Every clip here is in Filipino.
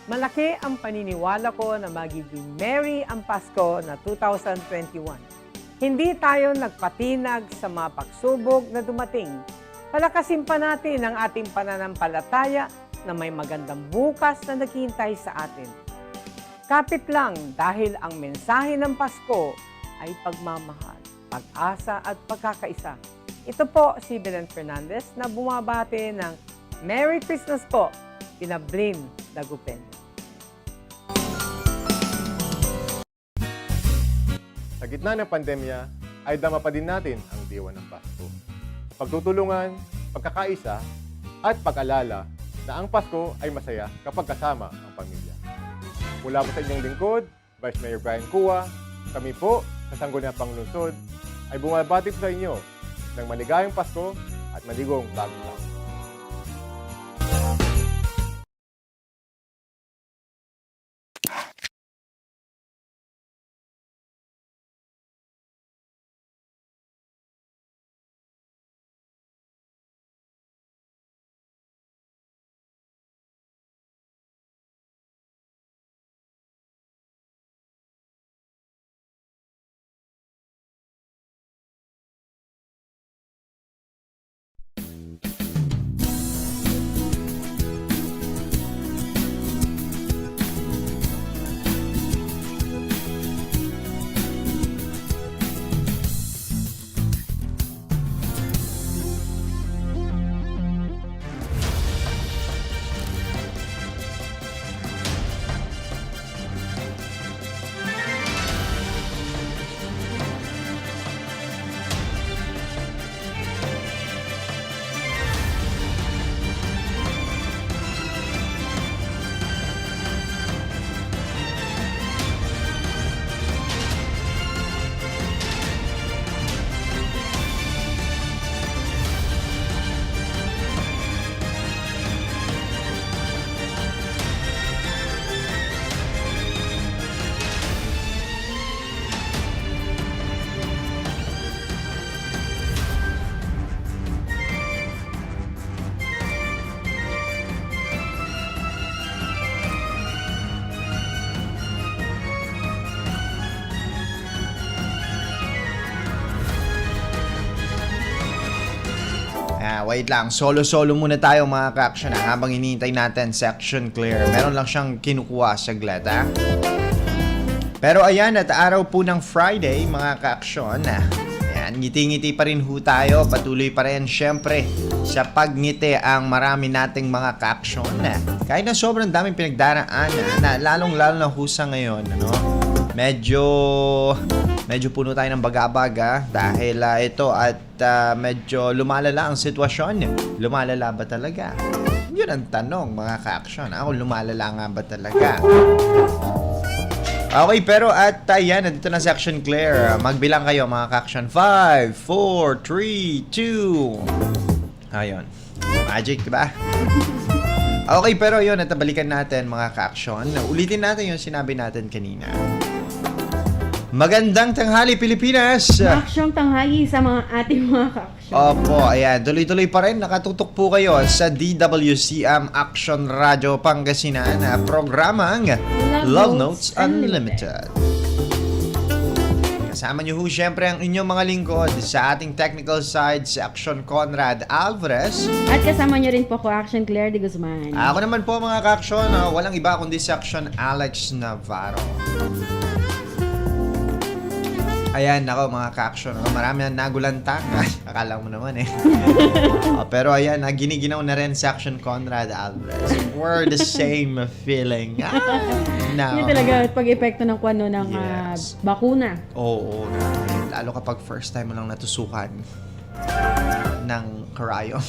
Malaki ang paniniwala ko na magiging merry ang Pasko na 2021. Hindi tayo nagpatinag sa mga pagsubok na dumating. Palakasin pa natin ang ating pananampalataya na may magandang bukas na naghihintay sa atin. Kapit lang dahil ang mensahe ng Pasko ay pagmamahal, pag-asa at pagkakaisa. Ito po si Belen Fernandez na bumabati ng Merry Christmas po, kina Blin Dagupen. Sa gitna ng pandemya, ay dama pa din natin ang diwa ng Pasko. Pagtutulungan, pagkakaisa, at pag-alala na ang Pasko ay masaya kapag kasama ang pamilya. Mula po sa inyong lingkod, Vice Mayor Brian Cua, kami po sa Sangguniang Panglungsod ay bumabati sa inyo ng maligayang Pasko at maligong bagong taon. Wait lang, solo-solo muna tayo mga ka-action habang hinihintay natin section clear. Meron lang siyang kinukuha saglit ha. Pero ayan, at araw po ng Friday mga ka-action. Ayan, ngiti-ngiti pa rin ho tayo. Patuloy pa rin syempre sa pagngiti ang marami nating mga ka-action. Kahit na sobrang daming pinagdaraan na lalong-lalo na husa ngayon, ano? Medyo puno tayo ng baga-baga dahil ito at medyo lumalala ang sitwasyon. Lumalala ba talaga? Yun ang tanong mga ka-action. Ako, lumalala nga ba talaga? Okay, pero at yan, nandito na section clear. Magbilang kayo mga ka-action. 5, 4, 3, 2. Ayun. Magic, diba? Okay, pero yun, natabalikan natin mga ka-action. Ulitin natin yung sinabi natin kanina. Magandang tanghali, Pilipinas! Aksyong tanghali sa mga ating mga ka-action. Opo, ayan. Tuloy-tuloy pa rin. Nakatutok po kayo sa DWCM Action Radio Pangasinan na programang Love Notes Unlimited. Kasama niyo ho siyempre ang inyong mga lingkod sa ating technical side, si Action Conrad Alvarez. At kasama niyo rin po ko, Action Claire de Guzman. Ako naman po mga ka-action, walang iba kundi si Action Alex Navarro. Ayan, ako mga ka-action. Marami na nagulantang. Akala mo naman eh. Pero ayan, giniginaw na rin si Action Conrad Alvarez. We're the same feeling. Now, Yun talaga pag-epekto ng kwano ng Yes. bakuna. Oo. Lalo kapag first time mo lang natusukan ng karayom.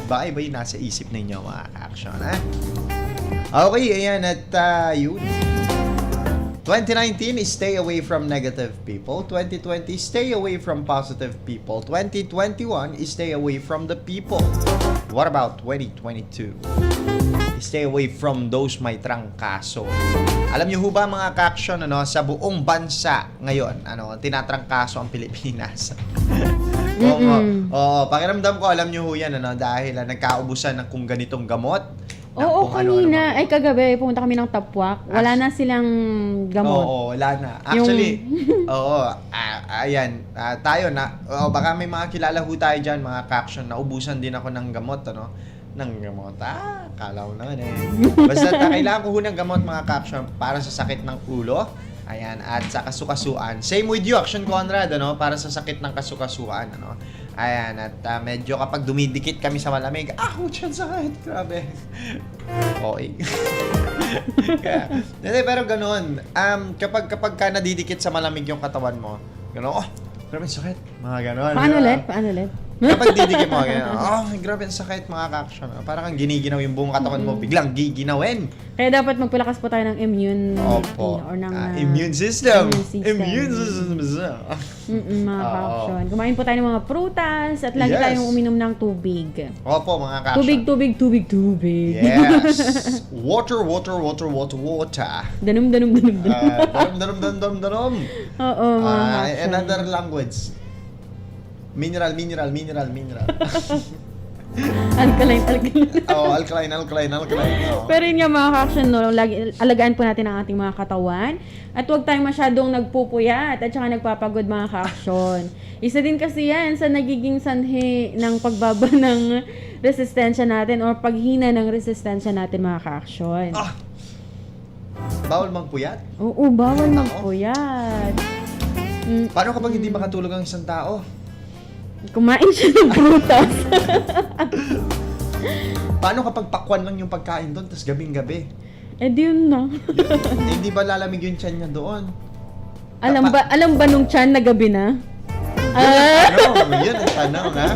Baka iba yung nasa isip ninyo mga ka-action. Okay, ayan. At yun. 2019 is stay away from negative people. 2020, stay away from positive people. 2021 is stay away from the people. What about 2022? Stay away from those may trangkaso. Alam niyo ho ba mga ka-action, sa buong bansa ngayon, tinatrangkaso ang Pilipinas. Oo, pakiramdam ko, alam niyo ho yan, dahil nagkaubusan ng kung ganitong gamot. ng Oo, kung ano-ano kanina. mga- Ay, kagabi, pumunta kami ng Tapwak. Wala na silang gamot. Oo, wala na. Actually, oo, ayan, tayo na, baka may mga kilala ho tayo dyan, mga ka-action, naubusan din ako ng gamot, ano? Ng gamot, kala ko naman eh. Basta kailangan ko ho ng gamot, mga ka-action, para sa sakit ng ulo, ayan, at sa kasukasuan. Same with you, Action Conrad, ano? Para sa sakit ng kasukasuan, ano? Ayan, at medyo kapag dumidikit kami sa malamig, dyan sakit, grabe. Okay. Hindi, pero ganun. Kapag ka nadidikit sa malamig yung katawan mo, gano'n, grabe sakit. Mga gano'n. Paano diba? ulit? Paano ulit? Kapag didikit mo, gano'n, grabe ang sakit, mga ka-action. Parang kang giniginaw yung buong katawan mo, biglang giginawin. Kaya dapat magpalakas po tayo ng immune Opo. or ng Immune system. immune system. Immune system. mga Oo. ka-action. Kumain po tayo ng mga prutas at lagi Yes. tayong uminom ng tubig. Opo, mga ka-action. Tubig. Yes. Water. Danom. Danom. Oo, mga ka-action. Another language. Mineral. Alkaline. Alkaline. Oh. Pero yun nga mga ka-action, no, lagi, alagaan po natin ang ating mga katawan. At huwag tayong masyadong nagpupuyat at saka nagpapagod mga ka-action. Isa din kasi yan sa nagiging sanhi ng pagbaba ng resistensya natin or paghina ng resistensya natin mga ka-action. Bawal magpuyat? Oo, bawal magpuyat. Paano kapag hindi makatulog ang isang tao? Kumain siya ng prutas. Paano kapag pakwan lang yung pagkain doon, tapos gabing-gabi? Di yun na. Hindi ba lalamig yung tiyan niya doon? Alam ba nung tiyan na gabi na? Yun ang tanong, ha?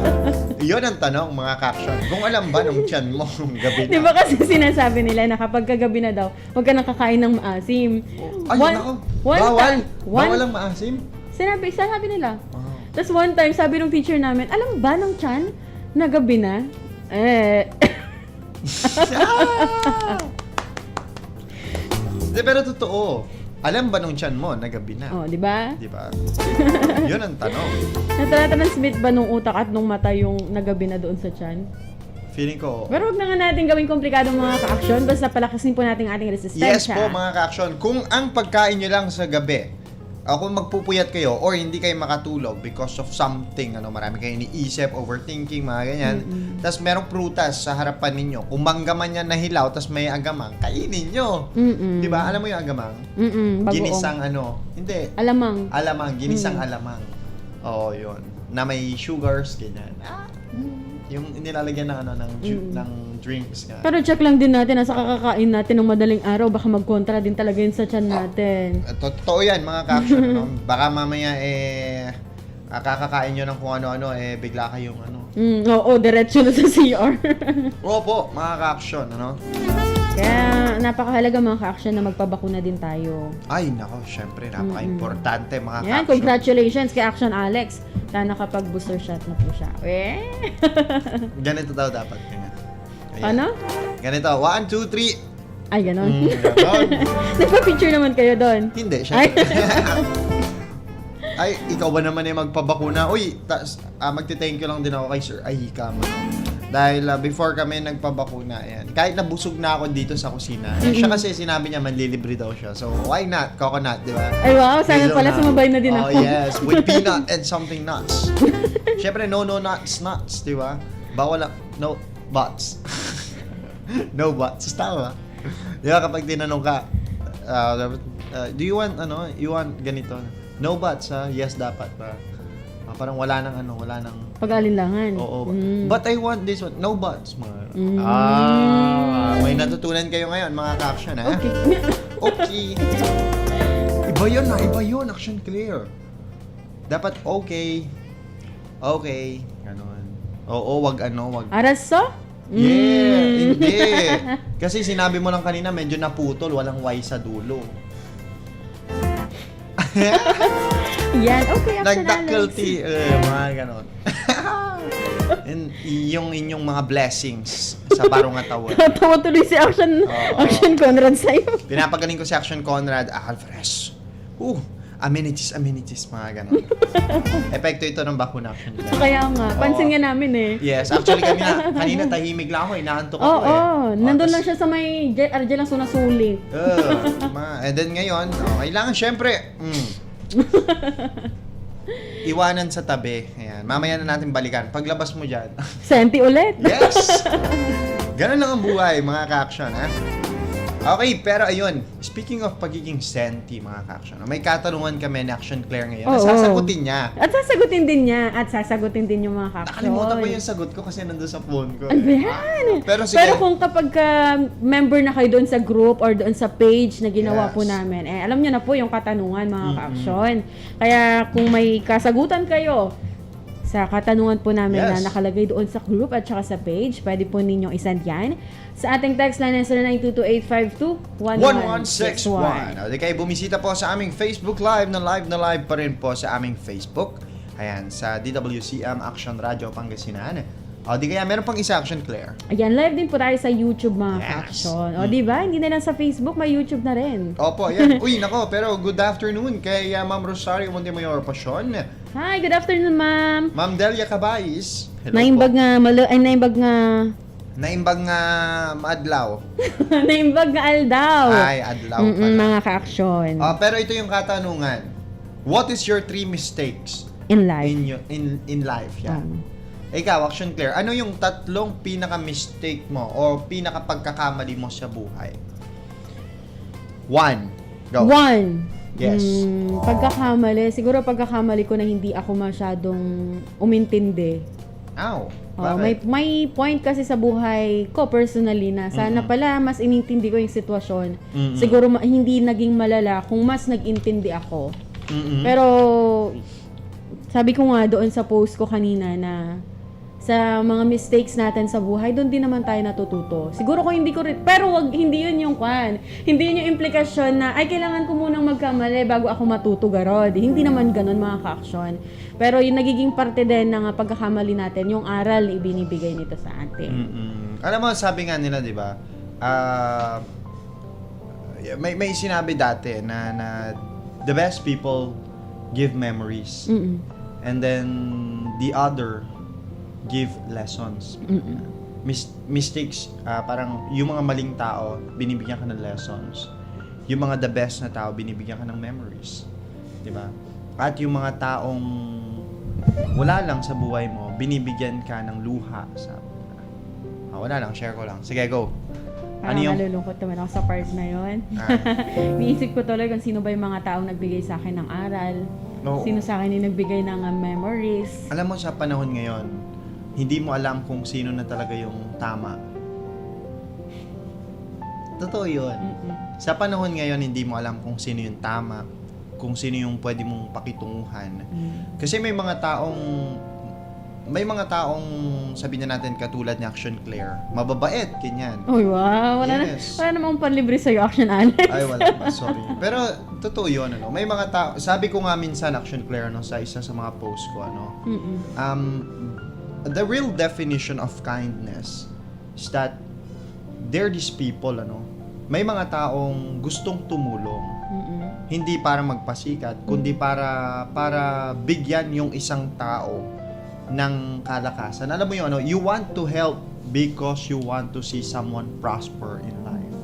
Yun ang tanong, mga ka-action. Kung alam ba nung tiyan mo gabi na? Di ba kasi sinasabi nila na kapag kagabi na daw, huwag ka nang kakain ng maasim. Ayun ako. Bawal ang maasim? Sabi nila. Oh. Tapos one time, sabi ng teacher namin, alam ba ng tiyan na gabi na? Pero totoo. Alam ba nung tiyan mo na gabi na? Oh, di ba? Di ba? Yun ang tanong. Natatransmit ba nung utak at nung mata yung nagabi na doon sa tiyan? Feeling ko. Pero wag na nga natin gawing komplikado mga ka-action, basta palakasin po natin ating resistensya. Yes po, mga ka-action. Kung ang pagkain nyo lang sa gabi, kung magpupuyat kayo or hindi kayo makatulog because of something, marami kayo iniisip, overthinking, mga ganyan. Tapos merong prutas sa harapan ninyo. Kung mangga man yan na hilaw, tapos may agamang, kainin nyo. Di ba? Alam mo yung agamang? Bagoong. Ginisang hindi. Alamang. Ginisang alamang. Oo, yun. Na may sugars, ganyan. Yung nilalagyan ng ng drinks nga. Pero check lang din natin, nasa kakakain natin ng madaling araw, baka magkontra din talaga yun sa tiyan natin. Totoo yan, mga ka-action. Baka mamaya kakakain nyo ng kung ano-ano, bigla kayong Oo, diretso na sa CR. Opo, mga ka-action, Kaya napakahalaga mga ka-action na magpabakuna din tayo. Ay, nako, syempre, napaka-importante, mga Yan, ka-action. congratulations kay Action Alex. Sana nakapag-booster shot na po siya. Ganito daw dapat. Ganyan. Ano? Ganito, 1, 2, 3. Ay, ganon. Ganon. Nagpa-picture naman kayo doon. Hindi, syempre. Ay, ikaw ba naman magpabakuna? Uy, magti-thank you lang din ako kay Sir Ahika mo. Dahil before kami nagpabakuna, yan. Kahit nabusog na ako dito sa kusina. Siya kasi sinabi niya manlilibre daw siya. So, why not? Coconut, di ba? Ay, wow. Sana Hazelnut. pala sumabay na din ako. Oh, yes. With peanut and something nuts. Siyempre, no nuts, di ba? Bawal no buts. No buts. Tama. Di ba kapag tinanong ka, do you want, you want ganito? No buts, ha? Yes, dapat. Parang wala nang Pag-alinlangan. Oo. But I want this one. No buts. May natutunan kayo ngayon, mga ka-action, ha? Okay. Okay. Iba yun. Action clear. Dapat okay. Okay. Ganon. Oo, wag. Araso? Yeah, hindi. Kasi sinabi mo lang kanina, medyo naputol, walang Y sa dulo. Yan. Okay, Action Nagdakelty, Alex. mga ganon. Yung inyong mga blessings sa barong atawan. Tawa tuloy si Action Conrad sa'yo. Pinapagaling ko si Action Conrad Alvarez. amenities, mga ganon. Epekto ito ng bakuna action plan. Kaya nga, pansin Oo. nga namin eh. Yes, actually kanina tahimik lang ako, inaantok Oo, ako nandun lang siya sa may RJ lang sunasulit. And then ngayon, kailangan syempre, iwanan sa tabi. Ayan. Mamaya na natin balikan. Paglabas mo dyan. Senti ulit. Yes! Ganun lang ang buhay, mga ka-action, ha? Okay, pero ayun, speaking of pagiging senti, mga ka-action, may katanungan kami ni Action Claire ngayon. Oo. Sasagutin niya. At sasagutin din niya. At sasagutin din yung mga ka-action. Nakalimutan ko yung sagot ko kasi nandun sa phone ko. Ano ba yan? Pero sige. Pero kung kapag member na kayo doon sa group or doon sa page na ginawa Yes. po namin, alam nyo na po yung katanungan, mga ka-action. Kaya kung may kasagutan kayo sa katanungan po namin Yes. na nakalagay doon sa group at saka sa page, pwede po ninyong isend yan sa ating text line na 0922-852-1161. O, di kayo bumisita po sa aming Facebook Live na live pa rin po sa aming Facebook. Ayan, sa DWCM Action Radio Pangasinan. O, di kaya meron pang isa, Action Claire. Ayan, live din po tayo sa YouTube, mga Yes. ka-action. O, di ba? Hindi na lang sa Facebook, may YouTube na rin. Opo, yan. Uy, nako, pero good afternoon kay Ma'am Rosario Montemayor Pasyon. Hi, good afternoon, ma'am. Ma'am Delia Cabais. Hello Naimbag po. nga, naimbag nga, Naimbag nga maadlaw. naimbag nga aldaw. Ay, adlaw pala. Mga ka-action Pero ito yung katanungan. What is your 3 mistakes in life. in life? Yan. Ikaw, Action Claire, ano yung 3 pinaka-mistake mo o pinaka-pagkakamali mo sa buhay? 1. Go. 1. Yes. Pagkakamali. Siguro pagkakamali ko na hindi ako masyadong umintindi. Ow. May point kasi sa buhay ko personally na sana pala mas inintindi ko yung sitwasyon. Siguro hindi naging malala kung mas nag-intindi ako. Pero sabi ko nga doon sa post ko kanina na sa mga mistakes natin sa buhay, doon din naman tayo natututo. Siguro kung hindi ko rin, pero hindi yun yung kwan. Hindi yun yung implikasyon na, ay, kailangan ko munang magkamali bago ako matuto, garod. Hindi naman ganun, mga ka-action. Pero yung nagiging parte din ng pagkakamali natin, yung aral na ibinibigay nito sa atin. Alam mo, sabi nga nila, di ba, may sinabi dati na the best people give memories. And then, the other give lessons. Mistakes, parang yung mga maling tao, binibigyan ka ng lessons. Yung mga the best na tao, binibigyan ka ng memories. Diba? At yung mga taong wala lang sa buhay mo, binibigyan ka ng luha. Wala lang, share ko lang. Sige, go. Parang nalulungkot naman ako sa part na yun. Niisip ko tuloy kung sino ba yung mga taong nagbigay sa akin ng aral. Oo. Sino sa akin yung nagbigay ng memories. Alam mo, sa panahon ngayon, hindi mo alam kung sino na talaga yung tama. Totoo yun. Sa panahon ngayon, hindi mo alam kung sino yung tama, kung sino yung pwede mong pakitunguhan. Kasi may mga taong sabihin na natin katulad ni Action Claire, mababait, ganyan. Uy, wow. Wala namang panlibre sa'yo, Action Alex. Ay, wala ba? Sorry. Pero, totoo yun, ano. May mga tao, sabi ko nga minsan, Action Claire, no, sa isa sa mga post ko, ano, the real definition of kindness is that they're these people, ano, may mga taong gustong tumulong. Hindi para magpasikat, kundi para bigyan yung isang tao ng kalakasan. Alam mo yun, ano, you want to help because you want to see someone prosper in life.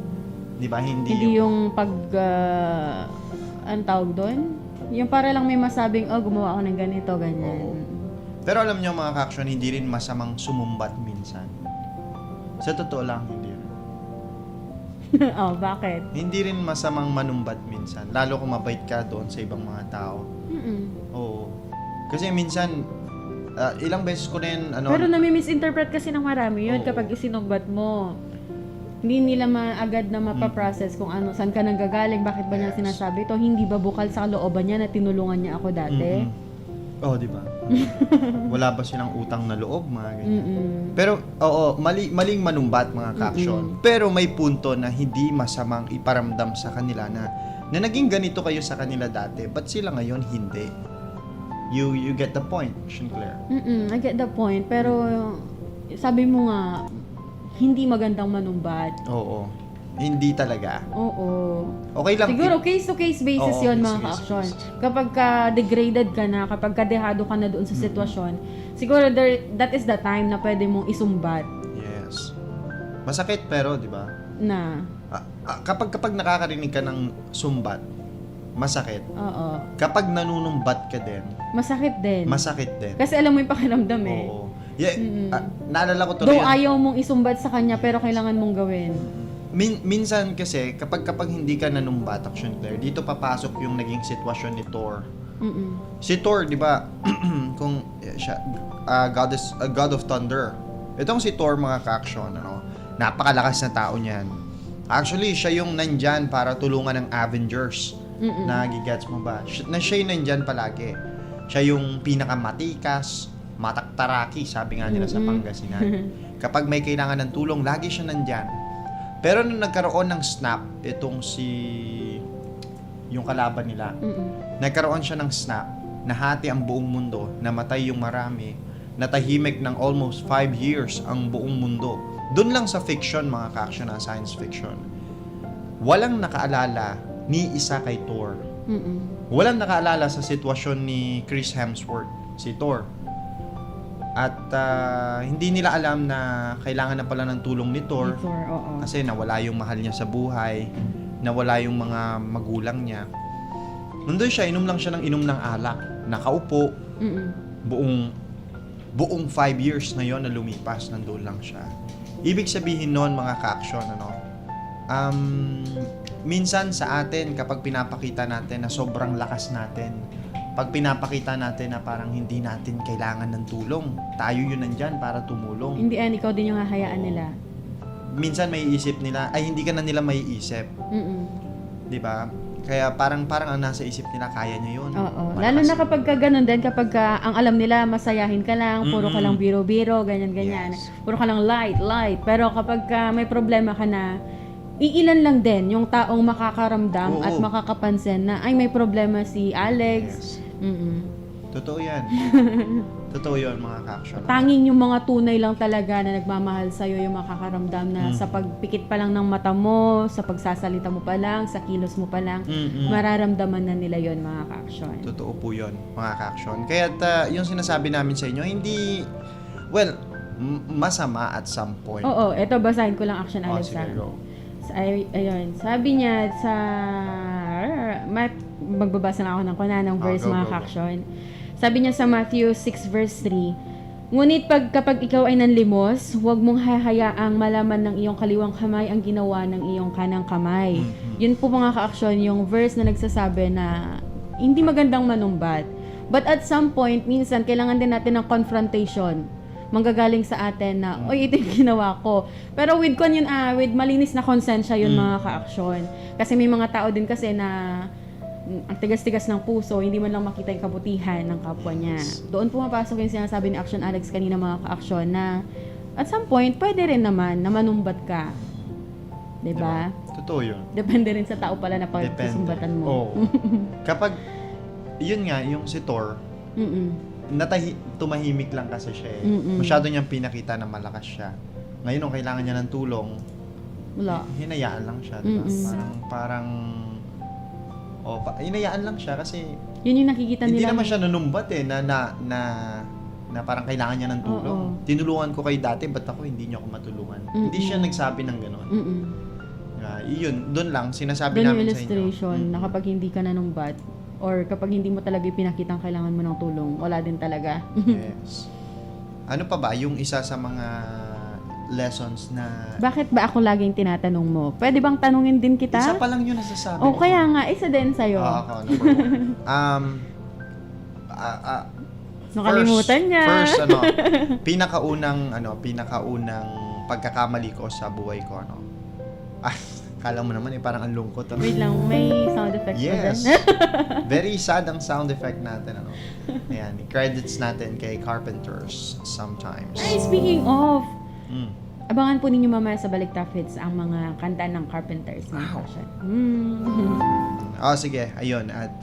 Di ba? Hindi yung ang tawag doon? Yung para lang may masabing, gumawa ako ng ganito, ganyan. Pero alam niyo mga ka-action, hindi rin masamang sumumbat minsan. Sa totoo lang, hindi rin. Bakit? Hindi rin masamang manumbat minsan. Lalo kung mabait ka doon sa ibang mga tao. Oo. Kasi minsan, ilang beses ko rin, pero nami-misinterpret kasi ng marami yun kapag isinugbat mo. Hindi nila agad na mapaprocess kung saan ka nanggagaling, bakit ba niya sinasabi ito, hindi ba bukal sa looban niya na tinulungan niya ako dati? Di ba? Wala ba silang utang na loob, mga ganyan. Pero, maling manumbat, mga ka-action. Pero may punto na hindi masamang iparamdam sa kanila na naging ganito kayo sa kanila dati, ba't sila ngayon hindi? You get the point, Sinclair. I get the point, pero sabi mo nga, hindi magandang manumbat. Oo. Hindi talaga. Oo. Okay lang. Siguro case-to-case basis Oo, yon mga case-to-case ka-aksyon. basis. Kapag ka-degraded ka na, kapag ka-dehado ka na doon sa sitwasyon, siguro that is the time na pwede mong isumbat Yes. Masakit pero, di ba? na. Kapag nakakarinig ka ng sumbat, masakit. Oo. Kapag nanunumbat ka din, Masakit din. masakit din. Kasi alam mo yung pakiramdam eh. Oo. Yeah, naalala ko tuloy Though yan. ayaw mong isumbat sa kanya, pero kailangan mong gawin. Minsan kasi, kapag hindi ka nanumbat, Action Claire, dito papasok yung naging sitwasyon ni Thor. Mm-mm. Si Thor, di ba, kung siya, God of Thunder. Itong si Thor, mga ka-action, napakalakas na tao niyan. Actually, siya yung nandyan para tulungan ng Avengers. Mm-mm. Nagigets mo ba? Siya yung nandyan palagi. Siya yung pinakamatikas, mataktaraki, sabi nga nila sa Pangasinan. Kapag may kailangan ng tulong, lagi siya nandyan. Pero nung nagkaroon ng snap, itong yung kalaban nila, Mm-mm. nagkaroon siya ng snap, nahati ang buong mundo, namatay yung marami, natahimik ng almost 5 years ang buong mundo. Doon lang sa fiction, mga ka-action na science fiction, walang nakaalala ni isa kay Thor. Mm-mm. Walang nakaalala sa sitwasyon ni Chris Hemsworth, si Thor. At hindi nila alam na kailangan na pala ng tulong ni Thor. Thor, oo. Kasi nawala yung mahal niya sa buhay, nawala yung mga magulang niya. Nandun siya, inom lang siya ng inom ng alak. Nakaupo, Mm-mm. buong 5 years na yon na lumipas, nandun lang siya. Ibig sabihin nun, mga ka-action, minsan sa atin, kapag pinapakita natin na sobrang lakas natin, pag pinapakita natin na parang hindi natin kailangan ng tulong, tayo yun nandyan para tumulong. In the end, ikaw din yung hahayaan nila. Minsan may isip nila, ay hindi ka na nila may isip. Mm-mm. Di ba? Kaya parang ang nasa isip nila, kaya niya yun. Oo. Malakas. Lalo na kapag ka ganun din, kapag ka, ang alam nila, masayahin ka lang, puro ka Mm-mm. lang biro-biro, ganyan-ganyan. Yes. Puro ka lang light. Pero kapag ka may problema ka na, iilan lang din yung taong makakaramdam Oo. at makakapansin na, ay may problema si Alex. Yes. Mm-mm. Totoo yan. Totoo yun, mga ka-action. Tanging yung mga tunay lang talaga na nagmamahal sa'yo yung makakaramdam na sa pagpikit pa lang ng mata mo, sa pagsasalita mo pa lang, sa kilos mo pa lang, mararamdaman na nila yon mga ka-action. Totoo po yun, mga ka-action. Kaya yung sinasabi namin sa inyo, hindi, well, masama at some point. Oo, eto basahin ko lang Action Oh, Alex. sige, go. Ayun, sabi niya sa magbabasa na ako ng ng verse, mga Go. ka-action. Sabi niya sa Matthew 6 verse 3, ngunit kapag ikaw ay nanlimos, huwag mong hahayaang malaman ng iyong kaliwang kamay ang ginawa ng iyong kanang kamay. Yun po, mga ka-action, yung verse na nagsasabi na hindi magandang manumbat. But at some point, minsan, kailangan din natin ng confrontation. Manggagaling sa atin na, oy, ito yung ginawa ko. Pero with malinis na konsensya yun, mga ka-action. Kasi may mga tao din kasi na ang tigas-tigas ng puso, hindi man lang makita yung kabutihan ng kapwa niya. Doon pumapasok yung sinasabi ni Action Alex kanina, mga ka-action, na at some point, pwede rin naman na manumbat ka. Diba? Totoo yun. Depende rin sa tao pala na pagsusumbatan mo. Oo. Kapag, yun nga, yung si Thor, Mm-mm. tumahimik lang kasi siya eh. Mm-mm. Masyado niyang pinakita na malakas siya. Ngayon, nung kailangan niya ng tulong, Wala. hinayaan lang siya. Diba? Hinayaan lang siya kasi Yun yung nakikita hindi nila. naman siya nanumbat eh, na parang kailangan niya ng tulong. Oo. Tinulungan ko kayo dati, ba't ako hindi niyo ako matulungan? Hindi siya nagsabi ng gano'n. Mm-mm. Yun, doon lang, sinasabi Doon yung namin sa inyo. illustration na kapag hindi ka nanumbat or kapag hindi mo talaga pinakitang kailangan mo ng tulong, wala din talaga. Yes. Ano pa ba yung isa sa mga lessons na Bakit ba ako laging tinatanong mo? Pwede bang tanungin din kita? isa pa lang yun nasasabi O ko. kaya nga, isa din sa'yo. Ako, number one. Nakalimutan niya. First, pinakaunang pagkakamali ko sa buhay ko, kala mo naman parang ang lungkot. Wait lang, may sound effects pa Yes. din. Very sad ang sound effect natin, Ayan, credits natin kay Carpenters sometimes. Ay, speaking of, Mm. abangan po ninyo mamaya sa Balik Top Hits ang mga kanta ng Carpenters. Wow. Sige, ayun. At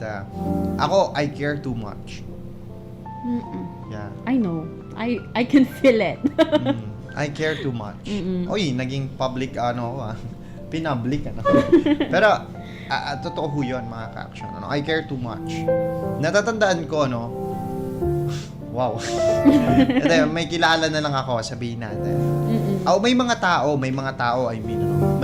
ako, I care too much. Yeah. I know. I can feel it. I care too much. Oy, naging public Pinpublic, ano. Pero, totoo ho yun, mga ka-action. Ano? I care too much. Natatandaan ko, ano, wow. Ito, may kilala na lang ako, sabihin natin. May mga tao, I mean, ano,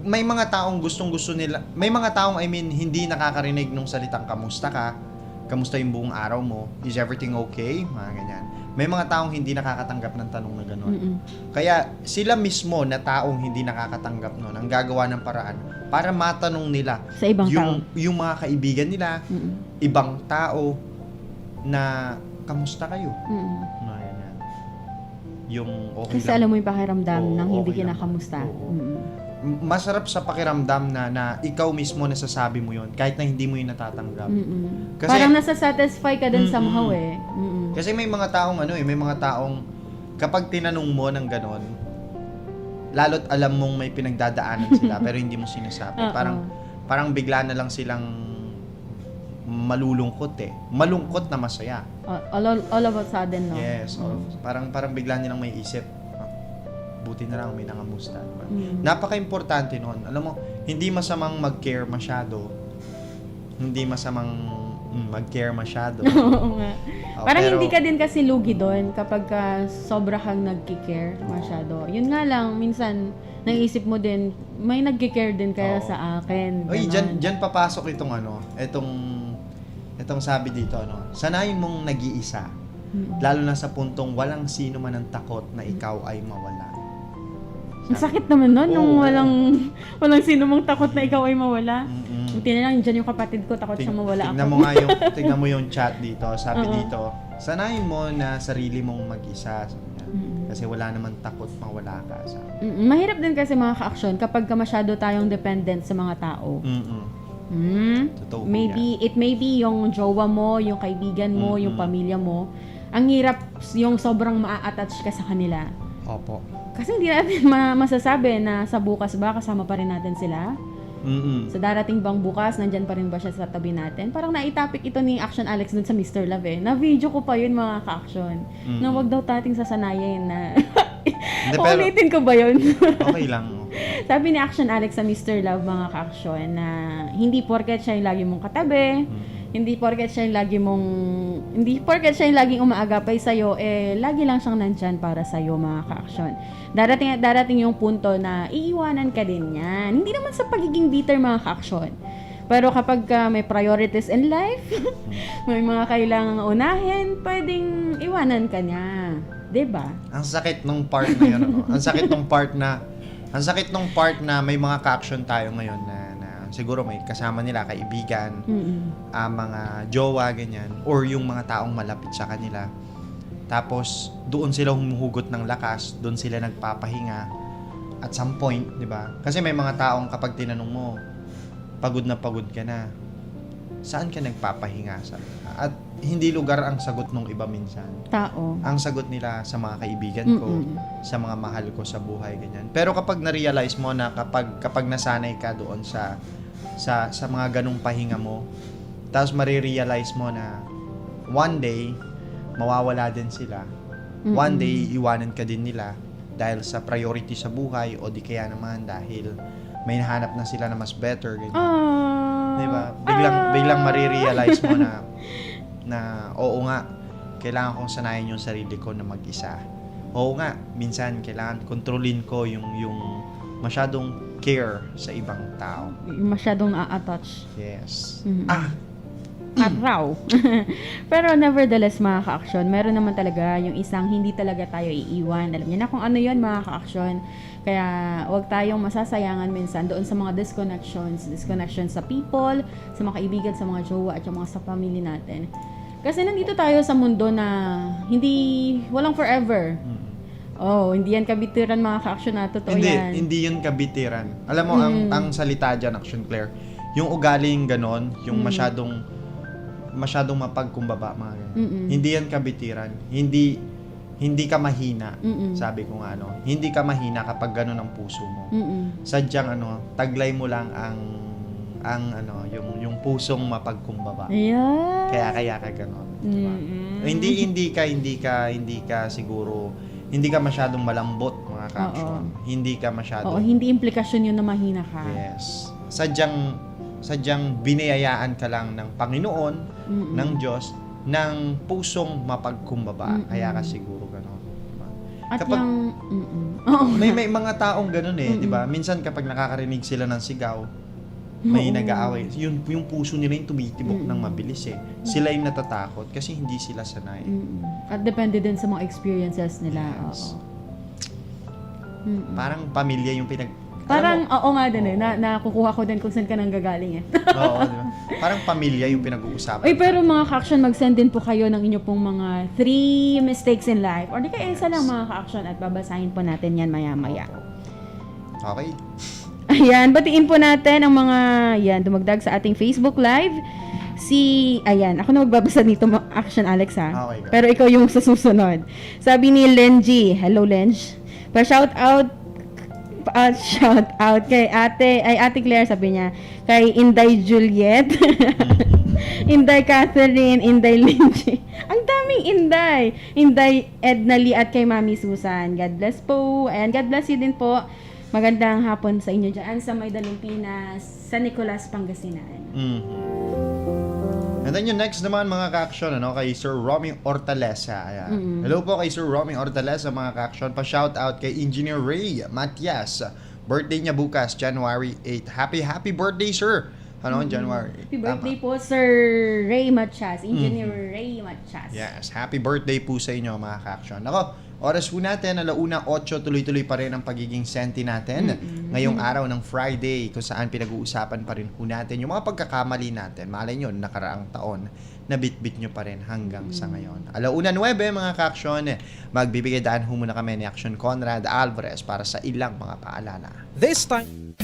may mga taong gustong-gusto nila, may mga taong, I mean, hindi nakakarinig nung salitang kamusta ka, kamusta yung buong araw mo, is everything okay, mga ganyan. May mga taong hindi nakakatanggap ng tanong na gano'n. Kaya sila mismo na taong hindi nakakatanggap nun, ang gagawa ng paraan para matanong nila Sa ibang tao. yung mga kaibigan nila, ibang tao na kamusta kayo. Mga ganyan. Yung okay Kasi lang. alam mo yung pakiramdam Oo, ng hindi okay lang. kinakamusta. Oo. Masarap sa pakiramdam na ikaw mismo nasasabi mo yon kahit na hindi mo yun natatanggap. Kasi- Parang nasa-satisfy ka din somehow eh. Kasi may mga taong may mga taong kapag tinanong mo ng ganon, lalo't alam mong may pinagdadaanan sila pero hindi mo sinasabi. Oo. Parang bigla na lang silang malulungkot eh. Malungkot na masaya. All of a sudden, no? Yes. Parang bigla nilang may isip. Buti na lang may nangamusta. Napaka-importante nun. Alam mo, hindi masamang mag-care masyado. Hindi masamang mag-care masyado. Oo nga. Parang pero- hindi ka din kasi lugi doon kapag sobra kang nagki-care masyado. Yun nga lang, minsan, naisip mo din, may nagki-care din kaya Oo. sa akin. Oy, Ganon. dyan papasok itong sabi dito, sanayin mong nag-iisa. Lalo na sa puntong walang sino man ang takot na ikaw ay mawala. Ang sakit naman nun, nung Oo. walang sino mong takot na ikaw ay mawala. Mm-mm. Buti na lang, dyan yung kapatid ko, takot siyang mawala Tignan ako. mo nga tignan mo yung chat dito. Sabi dito, sanayin mo na sarili mong mag-isa. Sabi niya. Kasi wala naman takot mawala ka. Sabi. Mahirap din kasi mga ka-action kapag ka masyado tayong dependent sa mga tao. Totoo It may be yung jowa mo, yung kaibigan mo, yung pamilya mo. Ang hirap yung sobrang maa-attach ka sa kanila. Opo. Kasi hindi natin masasabi na sa bukas ba kasama pa rin natin sila. Sa darating bang bukas, nandyan pa rin ba siya sa tabi natin? Parang naitapik ito ni Action Alex dun sa Mr. Love eh. Na-video ko pa yun mga ka-action. Na wag daw tating sasanayin na... Hindi, pero- Ulitin ko ba yun? Okay lang. Sabi ni Action Alex sa Mr. Love mga ka-action na hindi porket siya yung lagi mong katabi, hindi porket siya yung laging umaagapay sa'yo, lagi lang siyang nandyan para sa'yo mga ka-action. Darating yung punto na iiwanan ka din yan. Hindi naman sa pagiging bitter mga ka-action. Pero kapag may priorities in life, may mga kailangang unahin, pwedeng iwanan ka niya. 'Di ba? Ang sakit nung part na yun. Ang sakit nung part na may mga ka-action tayo ngayon na siguro may kasama nila kaibigan, mga jowa, ganyan, or yung mga taong malapit sa kanila. Tapos, doon sila humuhugot ng lakas, doon sila nagpapahinga. At some point, di ba? Kasi may mga taong kapag tinanong mo, pagod na pagod ka na, saan ka nagpapahinga? At hindi lugar ang sagot ng iba minsan. Tao. Ang sagot nila sa mga kaibigan ko, sa mga mahal ko sa buhay, ganyan. Pero kapag na-realize mo na kapag nasanay ka doon sa mga ganong pahinga mo, tapos marirealize mo na one day, mawawala din sila. One day, iwanan ka din nila dahil sa priority sa buhay o di kaya naman dahil may nahanap na sila na mas better, ganyan. Diba? Biglang marirealize mo na oo nga, kailangan kong sanayin yung sarili ko na mag-isa. Oo nga, minsan kailangan kontrolin ko yung masyadong care sa ibang tao. Masyadong na-attach. Yes. Araw. Pero nevertheless mga ka-action, meron naman talaga yung isang hindi talaga tayo iiwan. Alam niyo na kung ano yun mga ka-action. Kaya huwag tayong masasayangan minsan doon sa mga disconnections sa people, sa mga kaibigan, sa mga jowa at yung mga sa pamilya natin. Kasi nandito tayo sa mundo na walang forever. Hindi yan kabitiran mga ka-action na totoo yan. Hindi yun kabitiran. Alam mo, ang salita dyan, Action Claire, yung ugaling ganon, yung masyadong mapagkumbaba, mga ganyan. Hindi yan kabitiran. Hindi ka mahina. Sabi ko nga, hindi ka mahina kapag ganon ang puso mo. Sadyang, taglay mo lang yung pusong mapagkumbaba. Ayan. Kaya ka ganon. Diba? Hindi ka siguro, hindi ka masyadong malambot, mga mga ka-action. Hindi ka masyado. Oo, hindi implikasyon yun na mahina ka. Yes. Sadyang biniyayaan ka lang ng Panginoon, ng Diyos, ng pusong mapagkumbaba. Kaya ka siguro gano'n. Diba? At Kapag- yung... Oo. May mga taong gano'n di ba? Minsan kapag nakakarinig sila ng sigaw, may nag-aaway. Yung puso nila yung tumitibok ng mabilis Sila yung natatakot kasi hindi sila sanay. At depende din sa mga experiences nila. Yes. Oo. Parang pamilya yung Parang, oo nga din nakukuha ko din kung saan ka nang gagaling Oo, di ba? Parang pamilya yung pinag-uusapan. Uy, pero mga ka-action, mag-send din po kayo ng inyo pong mga 3 mistakes in life. Or di kaya isa lang mga ka-action at babasahin po natin yan maya-maya. Okay. Ayan, batiin po natin ang mga, dumagdag sa ating Facebook Live. Ako na magbabasa nito, Action Alex ha. Okay, go. Pero ikaw yung sa susunod. Sabi ni Lenji, hello Lenj. Shout out kay Ate Claire, sabi niya, kay Inday Juliet, Inday Catherine, Inday Linji. Ang daming Inday. Inday Edna Lee at kay Mami Susan. God bless po. And God bless you din po. Magandang hapon sa inyo dyan sa May Dalumpinas, sa Nicolas, Pangasinan. And then yung next naman mga ka-action, kay Sir Romy Hortaleza. Ayan. Hello po kay Sir Romy Hortaleza mga ka-action. Pa-shoutout kay Engineer Ray Matias. Birthday niya bukas, January 8. Happy birthday, sir! January 8. Happy birthday po, Sir Ray Matias, Engineer Ray Matias. Yes, happy birthday po sa inyo mga ka-action. Oras po natin, 1:08, tuloy-tuloy pa rin ang pagiging senti natin. Ngayong araw ng Friday, kung saan pinag-uusapan pa rin po natin yung mga pagkakamali natin. Malay nyo, nakaraang taon, nabitbit nyo pa rin hanggang sa ngayon. 1:09 mga ka-action, magbibigay daan ho muna kami ni Action Conrad Alvarez para sa ilang mga paalala. This time,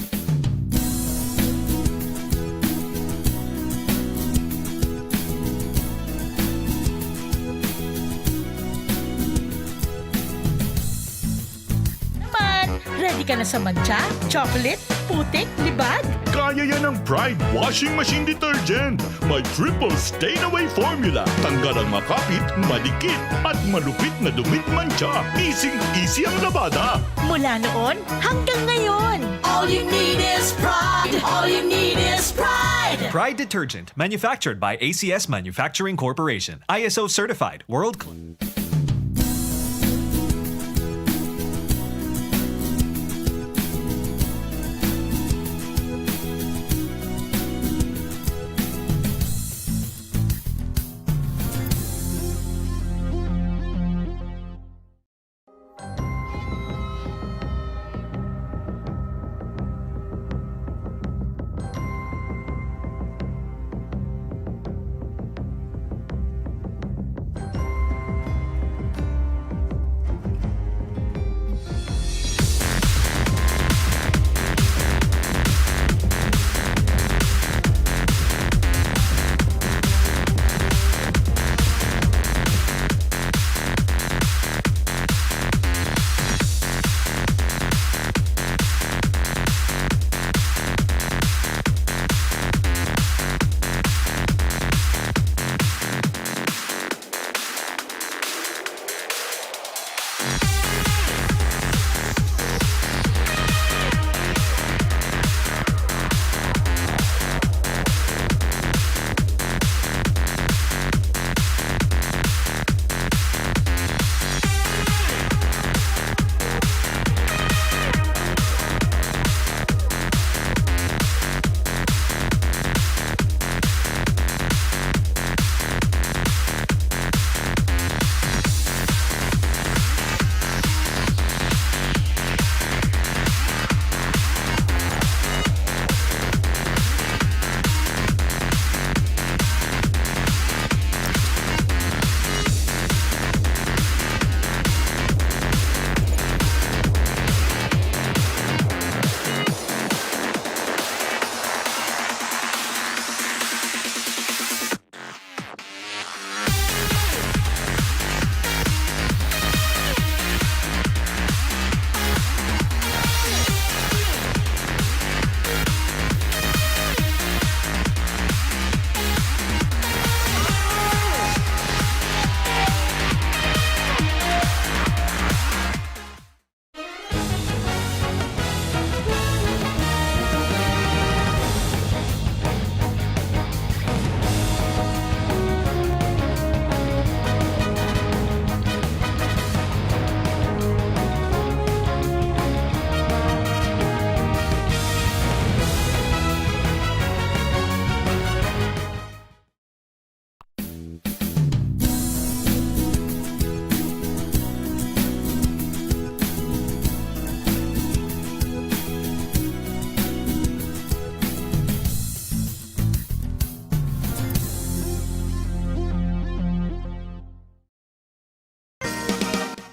ready ka na sa mancha, chocolate, putik, libag? Kaya yan ng Pride Washing Machine Detergent. May triple stain-away formula. Tanggal ang makapit, madikit, at malupit na dumit mancha. Easy ang labada. Mula noon hanggang ngayon. All you need is pride. All you need is pride. Pride Detergent, manufactured by ACS Manufacturing Corporation. ISO certified, world class.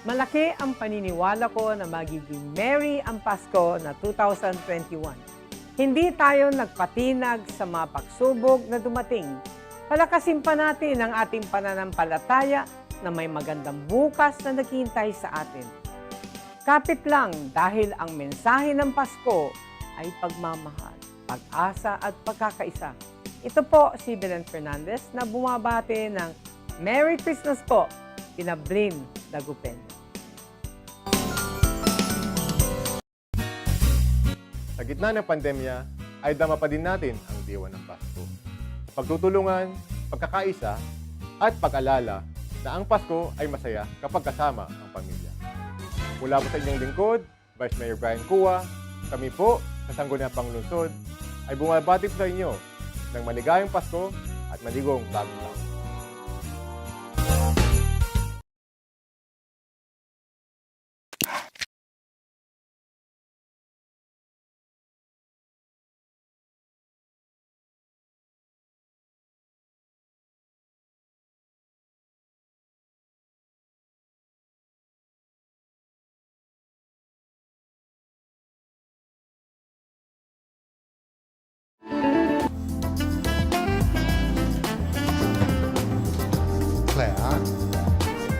Malaki ang paniniwala ko na magiging merry ang Pasko na 2021. Hindi tayo nagpatinag sa mga pagsubok na dumating. Palakasin pa natin ang ating pananampalataya na may magandang bukas na naghihintay sa atin. Kapit lang dahil ang mensahe ng Pasko ay pagmamahal, pag-asa at pagkakaisa. Ito po si Belen Fernandez na bumabati ng Merry Christmas po, kina Blin Dagupen. Sa gitna ng pandemya, ay dama pa din natin ang diwa ng Pasko. Pagtutulungan, pagkakaisa, at pag-alala na ang Pasko ay masaya kapag kasama ang pamilya. Mula po sa inyong lingkod, Vice Mayor Brian Cua, kami po sa Sangguniang Panglungsod ay bumabati sa inyo ng maligayang Pasko at maligong bagong taon.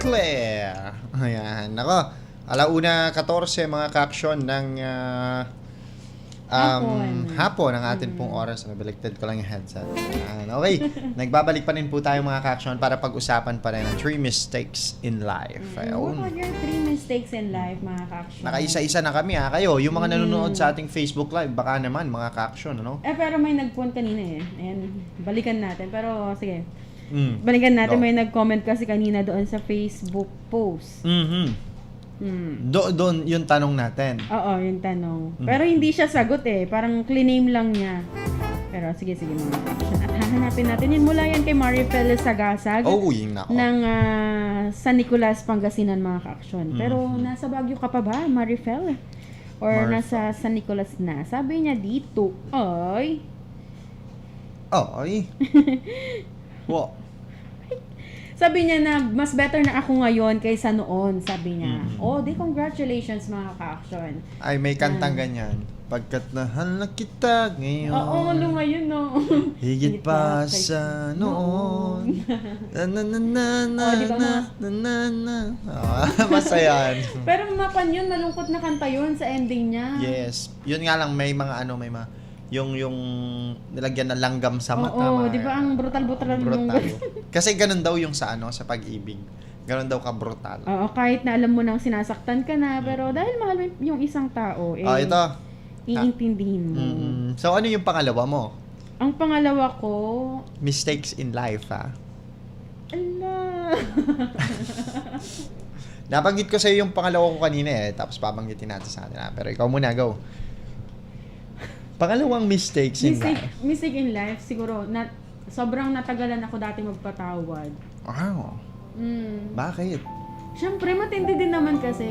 Claire. Ayan. Nako, alauna 14 mga ka-action ng hapon ang atin pong oras. Nabaligtad ko lang yung headset. Ayan. Okay, nagbabalik pa rin po tayo mga ka-action para pag-usapan pa rin ang 3 mistakes in life. What are your 3 mistakes in life, mga ka-action? Nakaisa-isa na kami ha. Kayo, yung mga nanonood sa ating Facebook Live, baka naman mga ka-action, ano? Pero may nag-phone kanina eh. Ayan, balikan natin. Pero sige, balikan natin. Go. May nag-comment kasi kanina doon sa Facebook post. Doon yung tanong natin. Oo, yung tanong. Pero hindi siya sagot eh. Parang clean-name lang niya. Pero sige mga ka-action. At hahanapin natin yun. Mula yan kay Marifel Sagasag. Oh, yung nako. Ng San Nicolas, Pangasinan, mga ka-action. Pero nasa Baguio ka pa ba, Marifel? Or nasa San Nicolas na? Sabi niya dito, ay... Wow. Sabi niya na mas better na ako ngayon kaysa noon, sabi niya. Oh, di congratulations mga ka-action. Ay, may kantang ganyan. Pagkat nahal na kita ngayon. Oo, lumayon no. Higit pa sa noon. Masaya yan. Pero mapan yun, malungkot na kanta yun sa ending niya. Yes. Yun nga lang, may mga yung nilagyan na langgam sa mata. Oo, di ba ang brutal-brutal nung... Kasi ganun daw yung sa sa pag-ibig. Ganun daw ka-brutal. Oo, kahit na alam mo nang sinasaktan ka na, pero dahil mahal mo yung isang tao, ito. iintindihin mo. So, ano yung pangalawa mo? Ang pangalawa ko... Mistakes in life, ha? Ala... Nabanggit ko sa'yo yung pangalawa ko kanina tapos babanggitin natin sa atin, ha? Pero ikaw muna, go. Pangalawang mistakes in life. Mistake in life, siguro, sobrang natagalan ako dati magpatawad. Wow. Bakit? Siyempre, matindi din naman kasi.